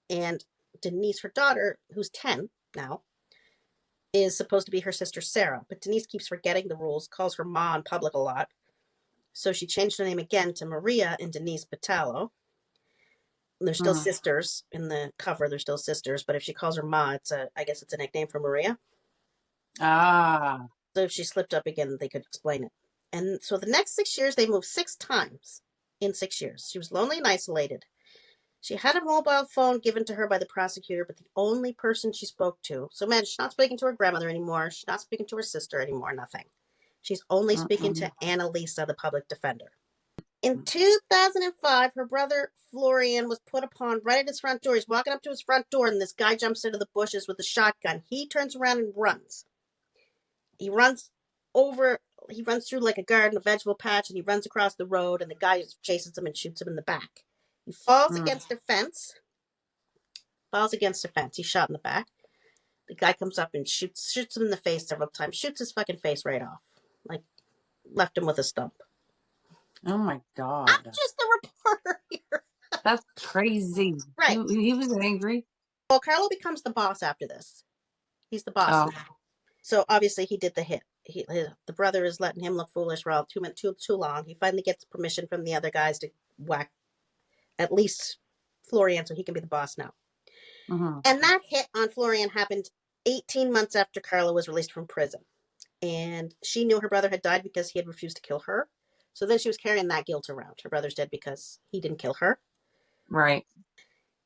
and Denise, her daughter, who's 10 now, is supposed to be her sister Sarah. But Denise keeps forgetting the rules, calls her Ma in public a lot. So she changed her name again to Maria and Denise Batallo. They're still Mm. sisters in the cover. They're still sisters, but if she calls her Ma, I guess it's a nickname for Maria. Ah. So if she slipped up again, they could explain it. And so the next 6 years, they moved 6 times in 6 years. She was lonely and isolated. She had a mobile phone given to her by the prosecutor, but the only person she spoke to. So, man, she's not speaking to her grandmother anymore. She's not speaking to her sister anymore. Nothing. She's only speaking Mm-mm. to Annalisa, the public defender. In 2005, her brother Florian was put upon right at his front door. He's walking up to his front door, and this guy jumps into the bushes with a shotgun. He turns around and runs. He runs over, he runs through like a garden, a vegetable patch, and he runs across the road, and the guy chases him and shoots him in the back. He falls Mm. against a fence. He's shot in the back. The guy comes up and shoots him in the face several times, shoots his fucking face right off. Like, left him with a stump. Oh my I'm God. just a reporter here. That's crazy. He Right. he was angry. Well, Carlo becomes the boss after this. He's the boss Oh. now. So obviously he did the hit. The brother is letting him look foolish for all too long. He finally gets permission from the other guys to whack at least Florian so he can be the boss now. Mm-hmm. And that hit on Florian happened 18 months after Carlo was released from prison. And she knew her brother had died because he had refused to kill her. So then she was carrying that guilt around. Her brother's dead because he didn't kill her. Right.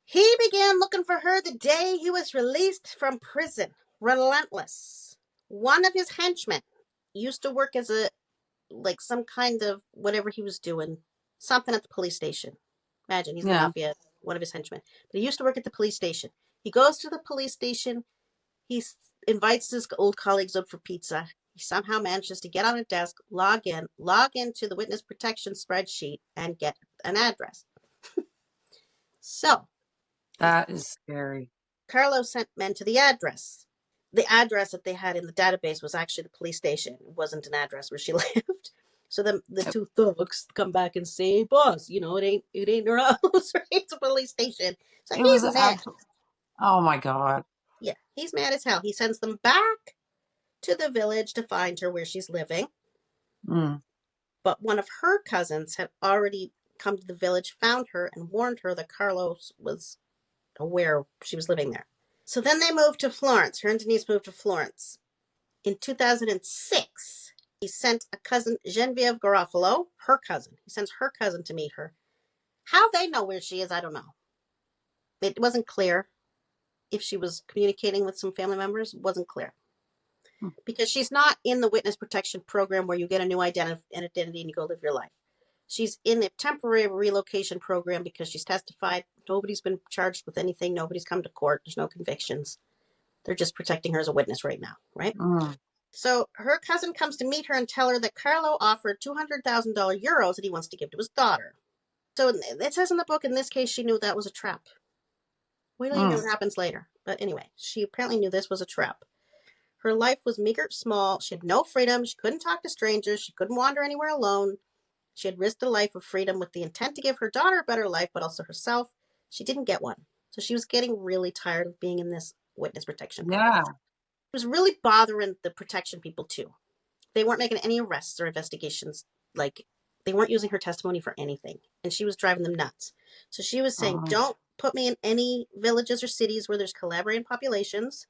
He began looking for her the day he was released from prison. Relentless. One of his henchmen used to work as some kind of whatever he was doing, something at the police station. Imagine, he's the Yeah. mafia, one of his henchmen. But he used to work at the police station. He goes to the police station. He invites his old colleagues out for pizza. He somehow manages to get on a desk, log into the witness protection spreadsheet, and get an address. So, That is scary. Carlos sent men to the address. The address that they had in the database was actually the police station. It wasn't an address where she lived. So the It, two thugs come back and say, "Boss, it ain't her house, right? It's a police station." So it was he's mad. absolute. Oh my God. Yeah, he's mad as hell. He sends them back to the village to find her where she's living. Mm. But one of her cousins had already come to the village, found her, and warned her that Carlos was aware she was living there. So then they moved to Florence. Her and Denise moved to Florence. In 2006, he sent a cousin, Genevieve Garofalo, her cousin. He sends her cousin to meet her. How they know where she is, I don't know. It wasn't clear if she was communicating with some family members. It wasn't clear. Hmm. Because she's not in the witness protection program where you get a new identity and you go live your life. She's in the temporary relocation program because she's testified. Nobody's been charged with anything. Nobody's come to court. There's no convictions. They're just protecting her as a witness right now, right? Mm. So her cousin comes to meet her and tell her that Carlo offered €200,000 that he wants to give to his daughter. So it says in the book, in this case, she knew that was a trap. Wait till you hear Mm. what happens later. But anyway, she apparently knew this was a trap. Her life was meager, small. She had no freedom. She couldn't talk to strangers. She couldn't wander anywhere alone. She had risked a life of freedom with the intent to give her daughter a better life, but also herself. She didn't get one. So she was getting really tired of being in this witness protection program. Yeah. It was really bothering the protection people, too. They weren't making any arrests or investigations. Like, they weren't using her testimony for anything. And she was driving them nuts. So she was saying, Mm. don't put me in any villages or cities where there's Calabrian populations.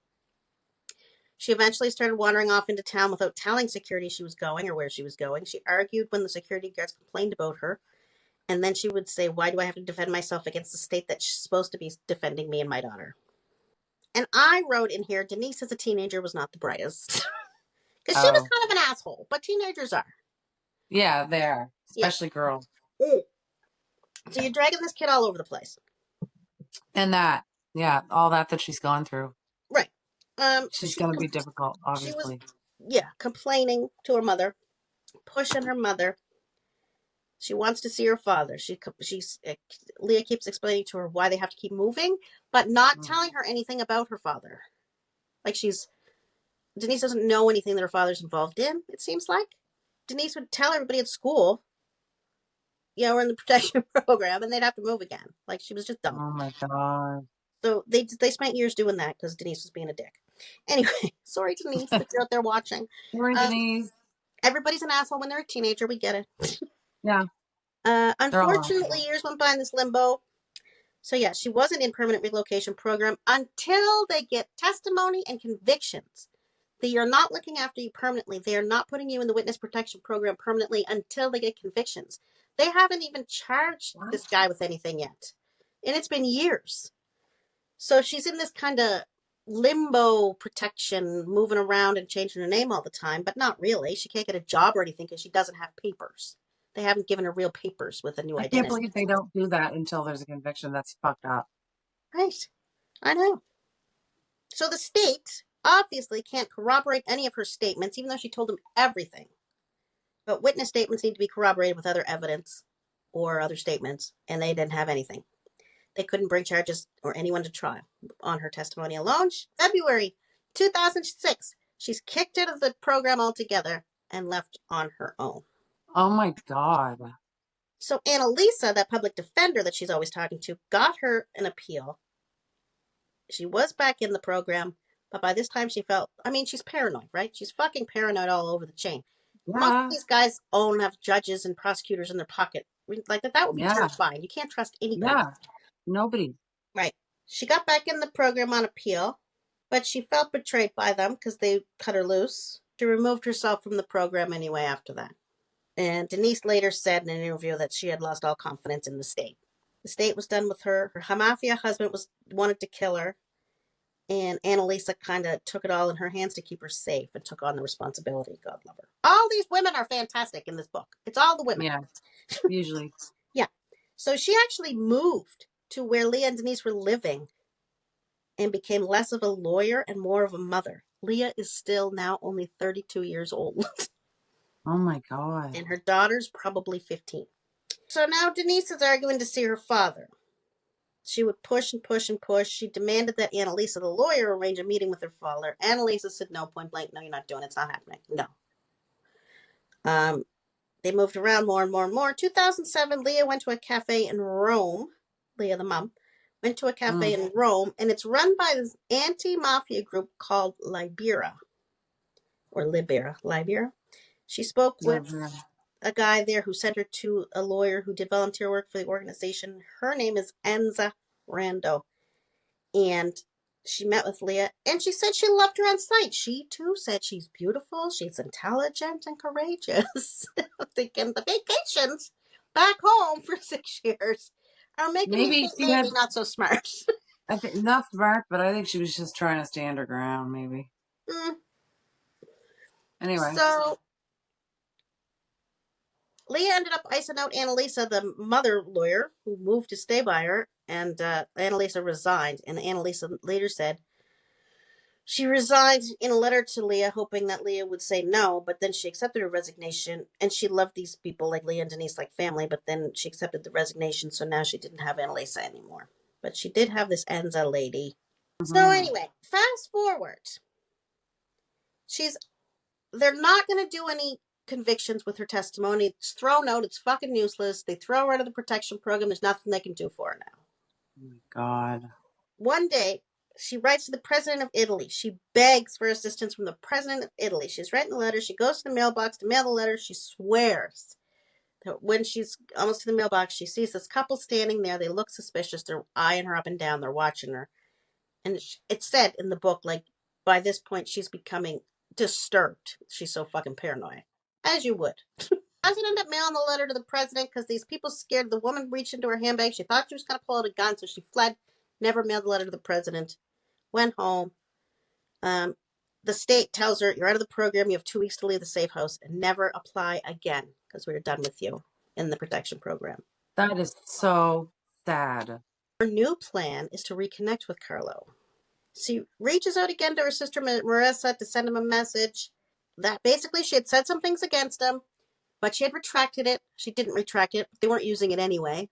She eventually started wandering off into town without telling security she was going or where she was going. She argued when the security guards complained about her. And then she would say, why do I have to defend myself against the state that's supposed to be defending me and my daughter? And I wrote in here, Denise as a teenager was not the brightest. Because she was Oh. kind of an asshole, but teenagers are. Yeah, they are. Yeah. Especially girls. Mm. So you're dragging this kid all over the place. And that, yeah, all that she's gone through. Right. She's going to be difficult, She was, obviously. yeah, complaining to her mother, pushing her mother. She wants to see her father. Lea keeps explaining to her why they have to keep moving, but not telling her anything about her father. Like Denise doesn't know anything that her father's involved in, it seems like. Denise would tell everybody at school, we're in the protection program, and they'd have to move again. Like, she was just dumb. Oh my God. So they spent years doing that because Denise was being a dick. Anyway, sorry, Denise, if you're out there watching. Sorry, Denise. Everybody's an asshole when they're a teenager. We get it. Yeah. Unfortunately, years went by in this limbo. So, yeah, she wasn't in permanent relocation program until they get testimony and convictions. They are not looking after you permanently. They are not putting you in the witness protection program permanently until they get convictions. They haven't even charged this guy with anything yet. And it's been years. So she's in this kind of limbo protection, moving around and changing her name all the time, but not really. She can't get a job or anything because she doesn't have papers. They haven't given her real papers with a new identity. I can't believe they don't do that until there's a conviction. That's fucked up. Right. I know. So the state obviously can't corroborate any of her statements, even though she told them everything. But witness statements need to be corroborated with other evidence or other statements, and they didn't have anything. They couldn't bring charges or anyone to trial on her testimony alone. February 2006, she's kicked out of the program altogether and left on her own. Oh my God. So Annalisa, that public defender that she's always talking to, got her an appeal. She was back in the program, but by this time she's paranoid, right? She's fucking paranoid all over the chain. Yeah. Most of these guys have judges and prosecutors in their pocket. Like that would be terrifying. You can't trust anybody. Yeah. Nobody. Right. She got back in the program on appeal, but she felt betrayed by them because they cut her loose. She removed herself from the program anyway after that. And Denise later said in an interview that she had lost all confidence in the state. The state was done with her. Her mafia husband wanted to kill her. And Annalisa kind of took it all in her hands to keep her safe and took on the responsibility. God love her. All these women are fantastic in this book. It's all the women. Yeah, usually. Yeah. So she actually moved to where Lea and Denise were living and became less of a lawyer and more of a mother. Lea is still now only 32 years old. Oh my God. And her daughter's probably 15. So now Denise is arguing to see her father. She would push and push and push. She demanded that Annalisa, the lawyer, arrange a meeting with her father. Annalisa said no, point blank. No, you're not doing it. It's not happening. No. They moved around more and more and more. 2007, Lea went to a cafe in Rome. Lea, the mom, went to a cafe in Rome, and it's run by this anti-mafia group called Libera. Or Libera. She spoke with a guy there who sent her to a lawyer who did volunteer work for the organization. Her name is Enza Rando. And she met with Lea, and she said she loved her on sight. She, too, said she's beautiful, she's intelligent, and courageous. I'm thinking the vacations back home for 6 years are making me think maybe not so smart. I think not smart, but I think she was just trying to stand her ground, maybe. Anyway. So Lea ended up icing out Annalisa, the mother lawyer, who moved to stay by her, and Annalisa resigned. And Annalisa later said she resigned in a letter to Lea, hoping that Lea would say no, but then she accepted her resignation, and she loved these people like Lea and Denise like family, but then she accepted the resignation, so now she didn't have Annalisa anymore. But she did have this Enza lady. So anyway, fast forward. They're not going to do any convictions with her testimony. It's thrown out. It's fucking useless. They throw her out of the protection program. There's nothing they can do for her now. Oh my God. One day, she writes to the president of Italy. She begs for assistance from the president of Italy. She's writing the letter. She goes to the mailbox to mail the letter. She swears that when she's almost to the mailbox, she sees this couple standing there. They look suspicious. They're eyeing her up and down. They're watching her. And it said in the book, like, by this point, she's becoming disturbed. She's so fucking paranoid. As you would. Doesn't end up mailing the letter to the president because these people scared the woman reached into her handbag. She thought she was going to pull out a gun, so she fled. Never mailed the letter to the president. Went home. The state tells her, you're out of the program. You have 2 weeks to leave the safe house and never apply again because we're done with you. in the protection program. That is so sad. Her new plan is to reconnect with Carlo. She reaches out again to her sister Marissa to send him a message that basically she had said some things against him, but she had retracted it. She didn't retract it. They weren't using it anyway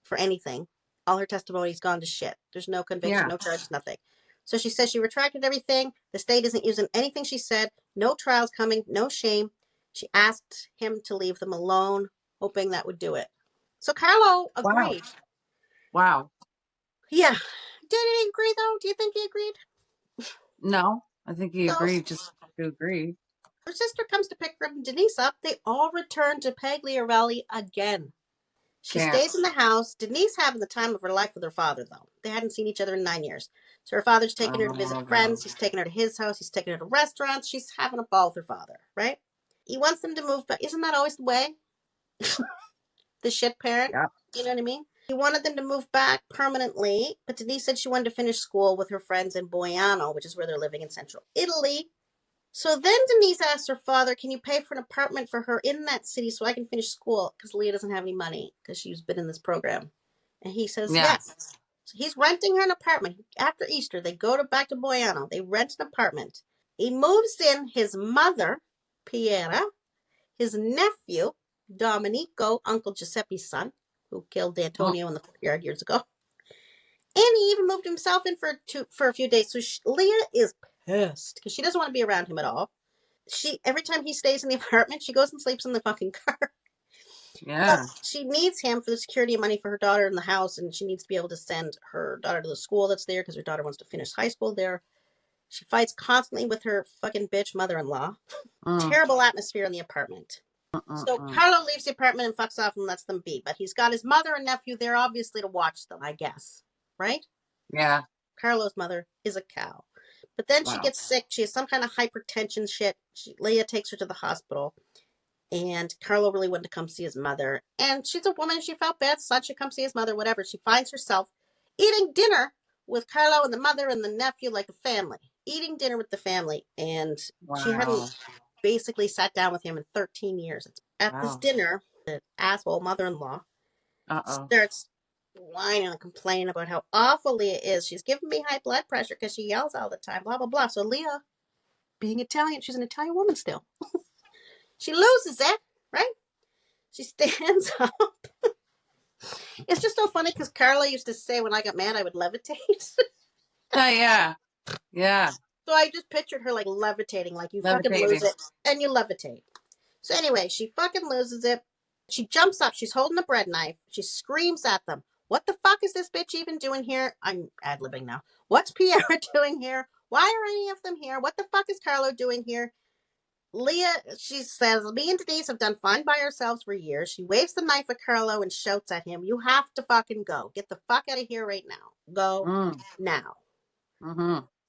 for anything. All her testimony's gone to shit. There's no conviction, no charge, nothing. So she says she retracted everything. The state isn't using anything she said. No trials coming, no shame. She asked him to leave them alone, hoping that would do it. So Carlo agreed. Wow. Yeah. Did he agree, though? Do you think he agreed? No, I think he agreed just to agree. Her sister comes to pick her and Denise up. They all return to Paglia Valley again. She stays in the house. Denise having the time of her life with her father, though. They hadn't seen each other in 9 years. So her father's taking her to visit friends. He's taking her to his house. He's taking her to restaurants. She's having a ball with her father, right? He wants them to move, but isn't that always the way? The shit parent? Yep. You know what I mean? He wanted them to move back permanently, but Denise said she wanted to finish school with her friends in Boiano, which is where they're living in central Italy. So then Denise asked her father, can you pay for an apartment for her in that city so I can finish school? Because Lea doesn't have any money because she's been in this program. And he says yes. So he's renting her an apartment. After Easter, they go back to Boiano. They rent an apartment. He moves in his mother, Piera, his nephew, Domenico, Uncle Giuseppe's son, who killed Antonio in the courtyard years ago. And he even moved himself in for a few days. So Lea is pissed because she doesn't want to be around him at all. Every time he stays in the apartment, she goes and sleeps in the fucking car. Yeah. But she needs him for the security money for her daughter in the house, and she needs to be able to send her daughter to the school that's there because her daughter wants to finish high school there. She fights constantly with her fucking bitch mother-in-law. Terrible atmosphere in the apartment. So Carlo leaves the apartment and fucks off and lets them be. But he's got his mother and nephew there, obviously, to watch them, I guess. Right? Yeah. Carlo's mother is a cow. But then she gets sick. She has some kind of hypertension shit. Lea takes her to the hospital. And Carlo really wanted to come see his mother. And she's a woman. She felt bad. Son should come see his mother, whatever. She finds herself eating dinner with Carlo and the mother and the nephew like a family. Eating dinner with the family. And she hadn't basically sat down with him in 13 years. At this dinner, the asshole mother-in-law starts whining and complaining about how awful Lea is. She's giving me high blood pressure because she yells all the time, blah, blah, blah. So Lea, being Italian, she's an Italian woman still. She loses it, right? She stands up. It's just so funny because Carla used to say when I got mad, I would levitate. Yeah. Yeah. So I just pictured her like levitating, like you fucking lose it and you levitate. So anyway, she fucking loses it. She jumps up. She's holding a bread knife. She screams at them. What the fuck is this bitch even doing here? I'm ad-libbing now. What's Piera doing here? Why are any of them here? What the fuck is Carlo doing here? Lea, she says, me and Denise have done fine by ourselves for years. She waves the knife at Carlo and shouts at him, you have to fucking go. Get the fuck out of here right now. Go now.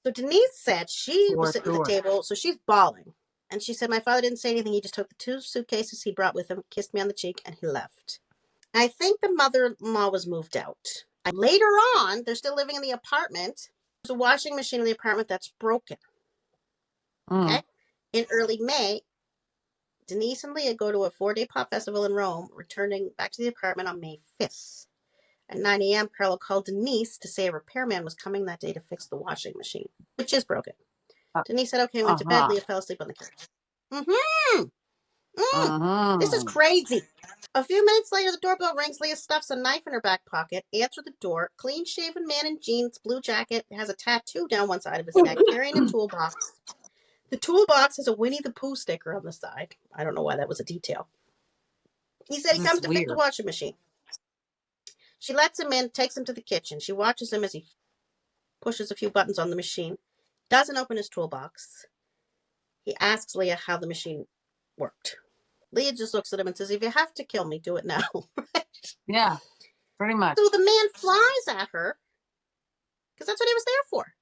So Denise said she was sitting at the table, so she's bawling. And she said, my father didn't say anything. He just took the 2 suitcases he brought with him, kissed me on the cheek, and he left. I think the mother-in-law was moved out. Later on, they're still living in the apartment. There's a washing machine in the apartment that's broken. Okay? In early May, Denise and Lea go to a 4-day pop festival in Rome, returning back to the apartment on May 5th. At 9 a.m., Carlo called Denise to say a repairman was coming that day to fix the washing machine, which is broken. Denise said, okay, went to bed. Lea fell asleep on the couch. This is crazy. A few minutes later, the doorbell rings. Lea stuffs a knife in her back pocket, answers the door. Clean-shaven man in jeans, blue jacket, has a tattoo down one side of his neck, carrying a toolbox. The toolbox has a Winnie the Pooh sticker on the side. I don't know why that was a detail. He said he comes to fix the washing machine. She lets him in, takes him to the kitchen. She watches him as he pushes a few buttons on the machine. Doesn't open his toolbox. He asks Lea how the machine worked. Lea just looks at him and says, if you have to kill me, do it now. Yeah, pretty much. So the man flies at her because that's what he was there for.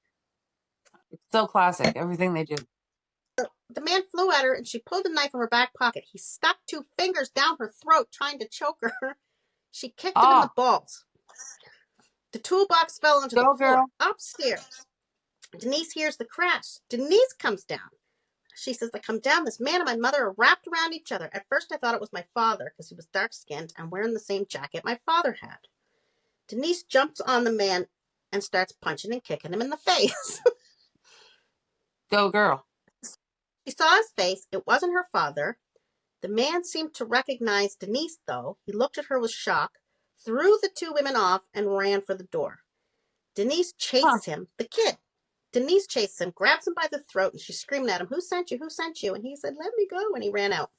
It's so classic, everything they do. The man flew at her and she pulled the knife from her back pocket. He stuck 2 fingers down her throat trying to choke her. She kicked him in the balls. The toolbox fell onto the floor. Upstairs. Denise hears the crash. Denise comes down. She says, I come down, this man and my mother are wrapped around each other. At first I thought it was my father because he was dark-skinned and wearing the same jacket my father had. Denise jumps on the man and starts punching and kicking him in the face. Go girl. She saw his face. It wasn't her father. The man seemed to recognize Denise, though. He looked at her with shock, threw the two women off, and ran for the door. Denise chases him, the kid. Denise chases him, grabs him by the throat, and she's screaming at him, who sent you? Who sent you? And he said, let me go, and he ran out.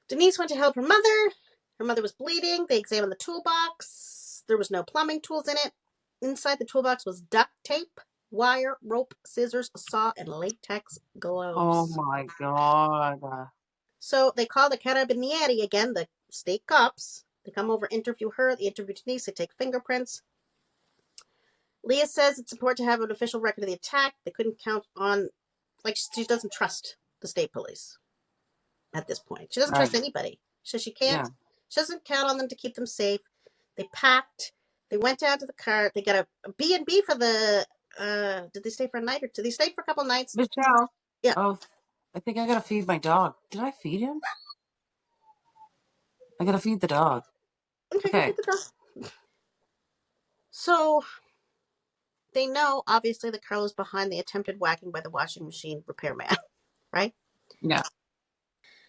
Denise went to help her mother. Her mother was bleeding. They examined the toolbox. There was no plumbing tools in it. Inside the toolbox was duct tape, wire, rope, scissors, a saw, and latex gloves. Oh my God. So they call the carabinieri again, the state cops. They come over, interview her. They interview Denise. They take fingerprints. Lea says it's important to have an official record of the attack. They couldn't count on, like, she doesn't trust the state police at this point. She doesn't trust anybody. So she can't, she doesn't count on them to keep them safe. They packed. They went down to the car. They got a B&B for the, did they stay for a night or did they stay for a couple nights? Michelle. Yeah. Oh, I think I gotta feed my dog. Did I feed him? I gotta feed the dog. Okay. Feed the dog. So they know, obviously, that Carlo's behind the attempted whacking by the washing machine repairman, right? Yeah.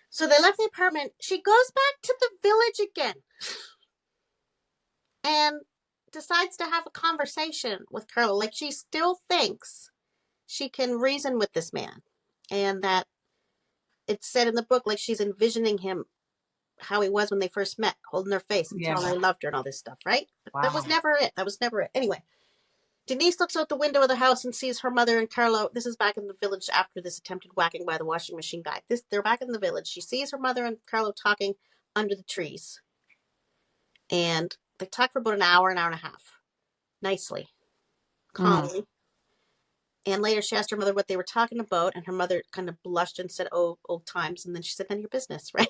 So they left the apartment. She goes back to the village again and decides to have a conversation with Carlo. Like, she still thinks she can reason with this man. And that it's said in the book, like, she's envisioning him how he was when they first met, holding her face and telling her he loved her and all this stuff, right? But that was never it. That was never it. Anyway, Denise looks out the window of the house and sees her mother and Carlo. This is back in the village after this attempted whacking by the washing machine guy. They're back in the village. She sees her mother and Carlo talking under the trees. And they talk for about an hour and a half. Nicely. Calmly. And later she asked her mother what they were talking about, and her mother kind of blushed and said, oh, old times. And then she said, none of your business, right?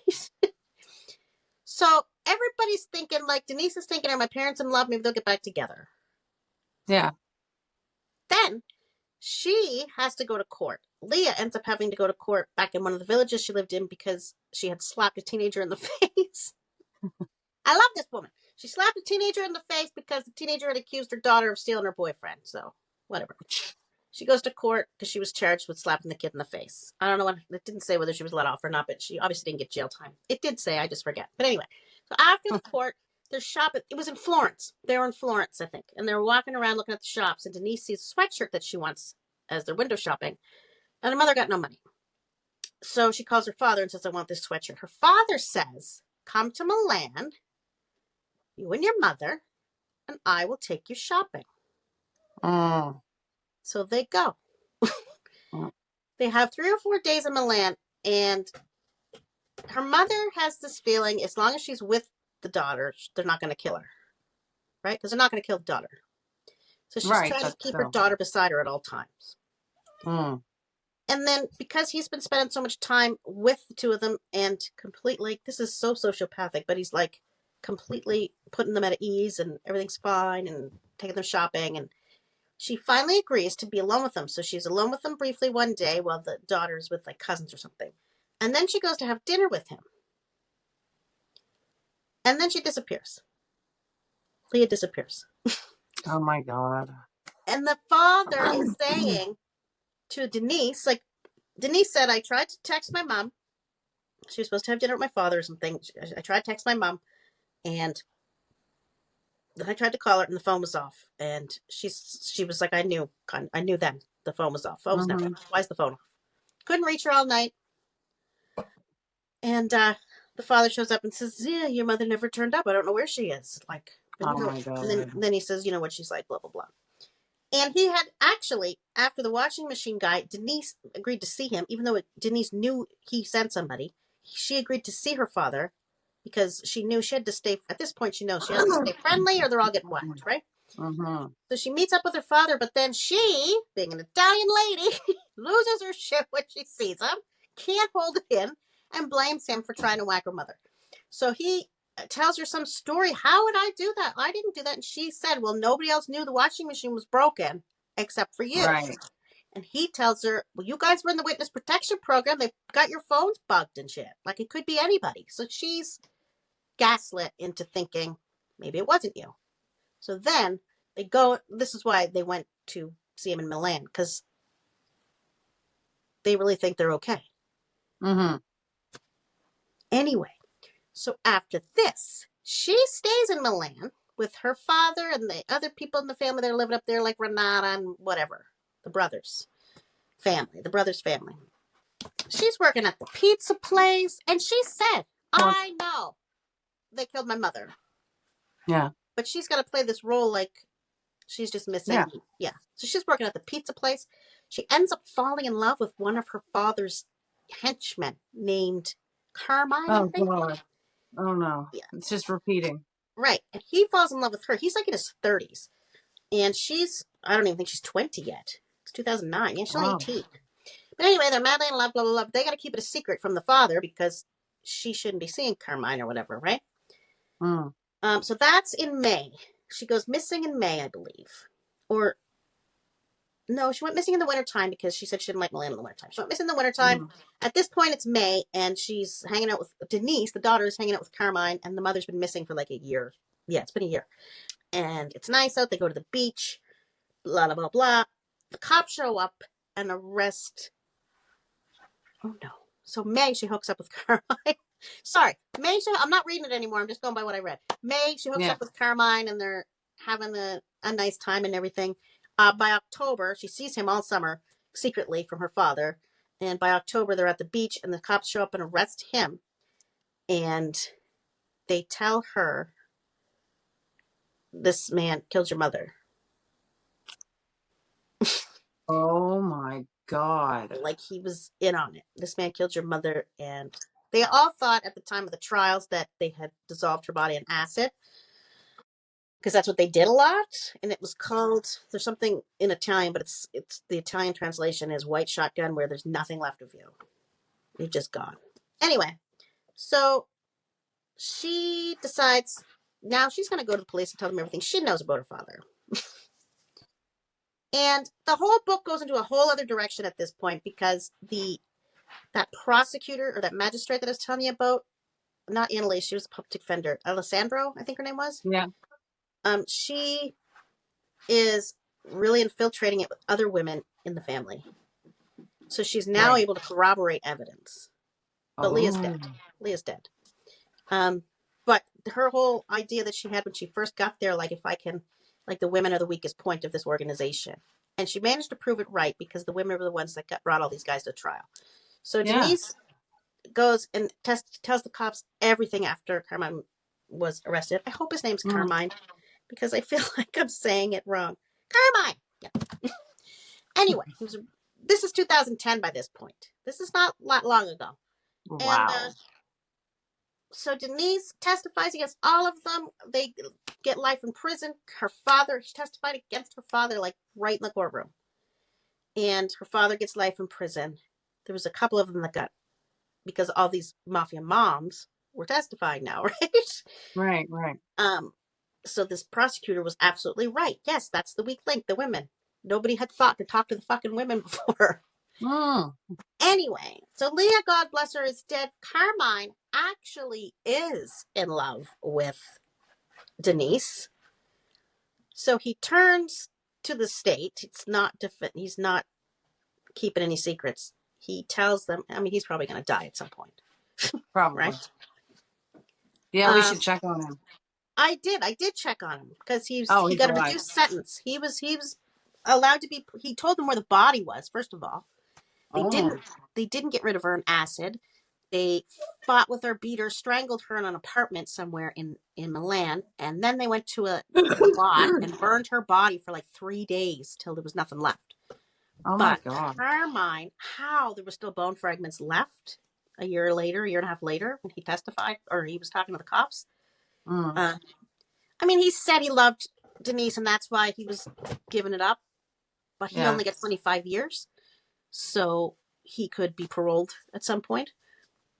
So everybody's thinking, like, Denise is thinking, are my parents in love? Maybe they'll get back together. Yeah. Then she has to go to court. Lea ends up having to go to court back in one of the villages she lived in because she had slapped a teenager in the face. I love this woman. She slapped a teenager in the face because the teenager had accused her daughter of stealing her boyfriend. So, whatever. She goes to court because she was charged with slapping the kid in the face. I don't know it didn't say whether she was let off or not, but she obviously didn't get jail time. It did say, I just forget. But anyway, so after the court, they're shopping. It was in Florence. They were in Florence, I think. And they were walking around looking at the shops, and Denise sees a sweatshirt that she wants as they're window shopping. And her mother got no money. So she calls her father and says, I want this sweatshirt. Her father says, come to Milan, you and your mother, and I will take you shopping. So they go. They have 3 or 4 days in Milan, and her mother has this feeling, as long as she's with the daughter, they're not going to kill her. Right? Because they're not going to kill the daughter. So she's trying to keep her daughter beside her at all times. And then, because he's been spending so much time with the two of them, and completely, this is so sociopathic, but he's like completely putting them at ease, and everything's fine, and taking them shopping, and she finally agrees to be alone with them. So she's alone with them briefly one day while the daughter's with like cousins or something. And then she goes to have dinner with him. And then she disappears. Lea disappears. Oh my God. And the father is saying to Denise, like, Denise said, I tried to text my mom. She was supposed to have dinner with my father or something. I tried to text my mom, and then I tried to call her, and the phone was off. And she was like, I knew then the phone was off. Phone was never off. Why is the phone off? Couldn't reach her all night. And the father shows up and says, yeah, your mother never turned up. I don't know where she is. Like, oh my God. And then he says, you know what she's like, blah, blah, blah. And he had actually, after the washing machine guy, Denise agreed to see him, even though Denise knew he sent somebody. She agreed to see her father because she knew she had to stay, at this point she knows she has to stay friendly or they're all getting whacked, right? So she meets up with her father, but then she, being an Italian lady, loses her shit when she sees him, can't hold it in, and blames him for trying to whack her mother. So he tells her some story. How would I do that? I didn't do that. And she said, well, nobody else knew the washing machine was broken except for you. Right. And he tells her, well, you guys were in the witness protection program. They got your phones bugged and shit. Like, it could be anybody. So she's gaslit into thinking maybe it wasn't you. So then they go, this is why they went to see him in Milan, because they really think they're okay. Mm-hmm. Anyway, so after this, she stays in Milan with her father and the other people in the family that are living up there, like Renata and whatever, the brothers' family. She's working at the pizza place, and she said, I know they killed my mother. Yeah. But she's got to play this role like she's just missing. Yeah. So she's working at the pizza place. She ends up falling in love with one of her father's henchmen named Carmine, I think. God. Oh, no. Yeah. It's just repeating. Right. And he falls in love with her. He's like in his 30s. And I don't even think she's 20 yet. It's 2009. Yeah, she's only 18. But anyway, they're madly in love, blah, blah, blah. They got to keep it a secret from the father because she shouldn't be seeing Carmine or whatever, right? Mm. So that's in May. She goes missing in May, I believe. Or, no, she went missing in the wintertime because she said she didn't like Milan in the wintertime. She went missing in the wintertime. Mm. At this point, it's May, and she's hanging out with Denise. The daughter is hanging out with Carmine, and the mother's been missing for like a year. Yeah, it's been a year. And it's nice out. They go to the beach, blah, blah, blah, blah. The cops show up and arrest. Oh, no. So May, she hooks up with Carmine. Sorry. May, I'm not reading it anymore. I'm just going by what I read. May, she hooks up with Carmine, and they're having a nice time and everything. By October, she sees him all summer secretly from her father. And by October, they're at the beach, and the cops show up and arrest him. And they tell her, this man killed your mother. Oh, my God. Like, he was in on it. This man killed your mother, and they all thought at the time of the trials that they had dissolved her body in acid, because that's what they did a lot. And it was called, there's something in Italian, but it's the Italian translation is white shotgun, where there's nothing left of you. You're just gone. Anyway, so she decides now she's going to go to the police and tell them everything she knows about her father. And the whole book goes into a whole other direction at this point, because that prosecutor or that magistrate that I was telling you about, not Annalise, she was a public defender, Alessandro, I think her name was. Yeah. She is really infiltrating it with other women in the family. So she's now able to corroborate evidence. But Leah's dead. But her whole idea that she had when she first got there, like, if I can, like, the women are the weakest point of this organization. And she managed to prove it right, because the women were the ones that brought all these guys to trial. So Denise goes and tells the cops everything after Carmine was arrested. I hope his name's Carmine, because I feel like I'm saying it wrong. Carmine! Yeah. Anyway, this is 2010 by this point. This is not long ago. Wow. And so Denise testifies against all of them. They get life in prison. She testified against her father, like, right in the courtroom. And her father gets life in prison. There was a couple of them that got, because all these Mafia moms were testifying now, right? Right. So this prosecutor was absolutely right. Yes, that's the weak link, the women. Nobody had thought to talk to the fucking women before. Anyway, so Lea, God bless her, is dead. Carmine actually is in love with Denise. So he turns to the state. He's not keeping any secrets. He tells them, I mean, he's probably going to die at some point. Probably. Right? Yeah, we should check on him. I did check on him, because he got a reduced sentence. He was allowed to be. He told them where the body was. First of all, they didn't get rid of her in acid. They fought with her, beat her, strangled her in an apartment somewhere in Milan, and then they went to a lot and burned her body for like 3 days till there was nothing left. Oh, my God. Carmine, how there were still bone fragments left a year and a half later, when he testified, or he was talking to the cops. I mean, he said he loved Denise, and that's why he was giving it up. But he only got 25 years, so he could be paroled at some point.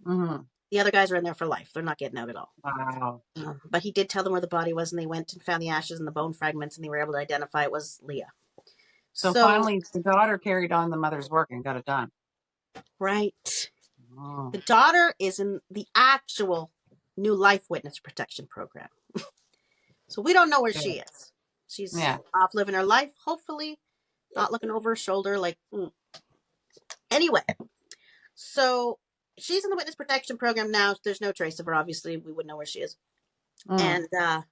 The other guys are in there for life. They're not getting out at all. Wow. But he did tell them where the body was, and they went and found the ashes and the bone fragments, and they were able to identify it was Lea. So So, finally, the daughter carried on the mother's work and got it done. right. Oh, The daughter is in the actual new life witness protection program. So we don't know where she good. is. She's Yeah. off living her life, hopefully, not looking over her shoulder. Like, anyway, so she's in the witness protection program now. There's no trace of her. Obviously, we wouldn't know where she is. Mm. And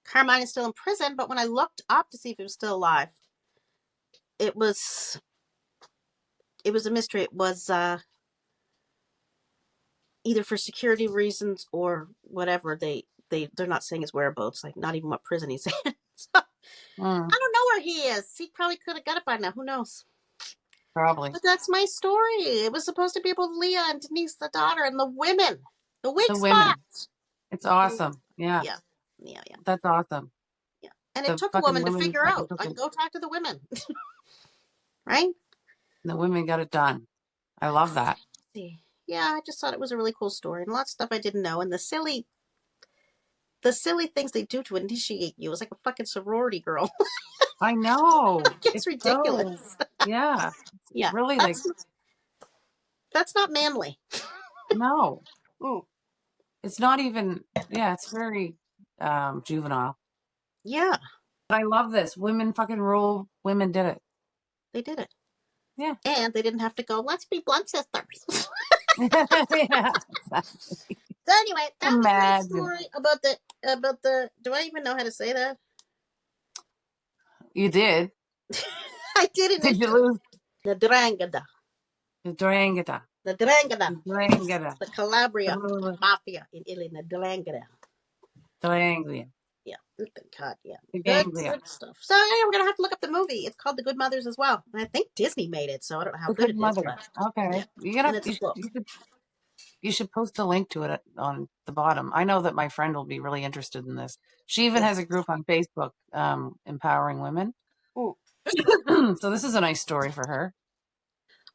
Carmine is still in prison. But when I looked up to see if he was still alive, it was a mystery. It was either for security reasons or whatever. They're not saying his whereabouts. Like, not even what prison he's in. So I Mm. don't know where he is. He probably could have got it by now. Who knows? Probably. But that's my story. It was supposed to be about Lea and Denise, the daughter, and the women. The The weak spot. women. It's awesome. Yeah. Yeah. Yeah, yeah, That's awesome. yeah. And it The took a fucking woman to women figure fucking out. took I it. can go talk to the women. Right? The women got it done. I love that. See. Yeah, I just thought it was a really cool story and lots of stuff I didn't know. And the silly things they do to initiate you. It was like a fucking sorority girl. I know. It's It's ridiculous. so, yeah. It's Yeah. really like, That's not manly. no. Mm. It's not even, yeah, it's very juvenile. Yeah, But I love this. Women fucking rule. Women did it. they did it. Yeah. And they didn't have to go, let's be blood sisters. So Yeah. anyway, that was my Imagine. story about the do I even know how to say that? You did. I did Did you initially. lose Ndrangheta. the Ndrangheta? Ndrangheta. Ndrangheta. The Calabria Mafia in Italy. Ndrangheta. Ndrangheta. Yeah. God, yeah. The Good, ganglia. good stuff. So yeah, we're gonna have to look up the movie. It's called The Good Mothers as well. And I think Disney made it, so I don't know how The good good it is, mother. but Okay. yeah. You And gotta it's a book. you should post a link to it on the bottom. I know that my friend will be really interested in this. She even Yeah. has a group on Facebook, empowering women. Mm. So this is a nice story for her.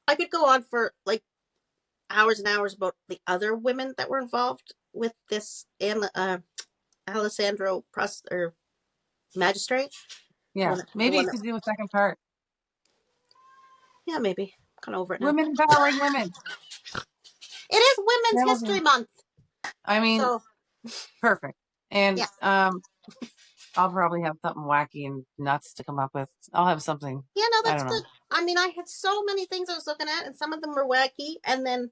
I could go on for like hours and hours about the other women that were involved with this and Alessandro or magistrate. The Yeah. one, the Maybe one you that, could do a second part. yeah, maybe. I'm kind of over it now. Women empowering women. It is Women's That'll History do. Month, I mean, so perfect. And yeah, I'll probably have something wacky and nuts to come up with. I'll have something. yeah. No, I that's don't know. good. I mean, I had so many things I was looking at, and some of them were wacky. And then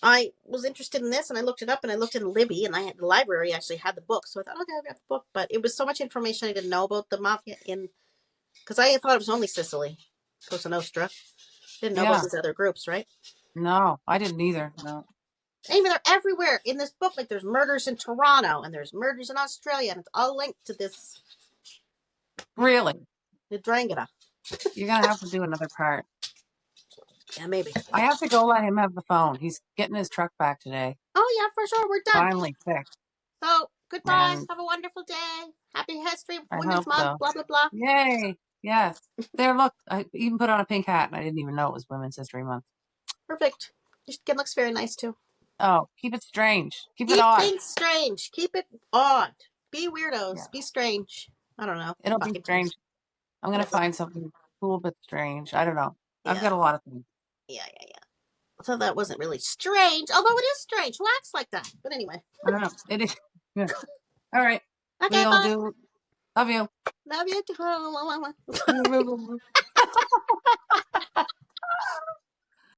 I was interested in this, and I looked it up, and I looked in Libby, and I had the library actually had the book, so I thought, okay, I've got the book. But it was so much information I didn't know about the mafia because I thought it was only Sicily, Cosa Nostra. Didn't know about Yeah. these other groups, right? No, I didn't either. No. And even they're everywhere in this book. Like there's murders in Toronto, and there's murders in Australia, and it's all linked to this Really? Ndrangheta. You're gonna have to do another part. Yeah, maybe. I have to go let him have the phone. He's getting his truck back today. Oh yeah, for sure, we're done. Finally fixed. So goodbye. And Have a wonderful day. Happy History I Women's hope Month. so. Blah blah blah. Yay. Yes. There, look, I even put on a pink hat and I didn't even know it was Women's History Month. Perfect. Your skin looks very nice too. Oh, keep it strange. Keep it Keep odd. things strange. Keep it odd. Be weirdos. Yeah. Be strange. I don't know. It'll be Fucking strange. things. I'm gonna Whatever. find something cool but strange. I don't know. I've Yeah. got a lot of things. Yeah. Yeah. Yeah. So that wasn't really strange, although it is strange. Who acts like that? But anyway. I don't know. It is. Yeah. All right. Okay. We'll Bye. do. Love you. Love you too. Bye.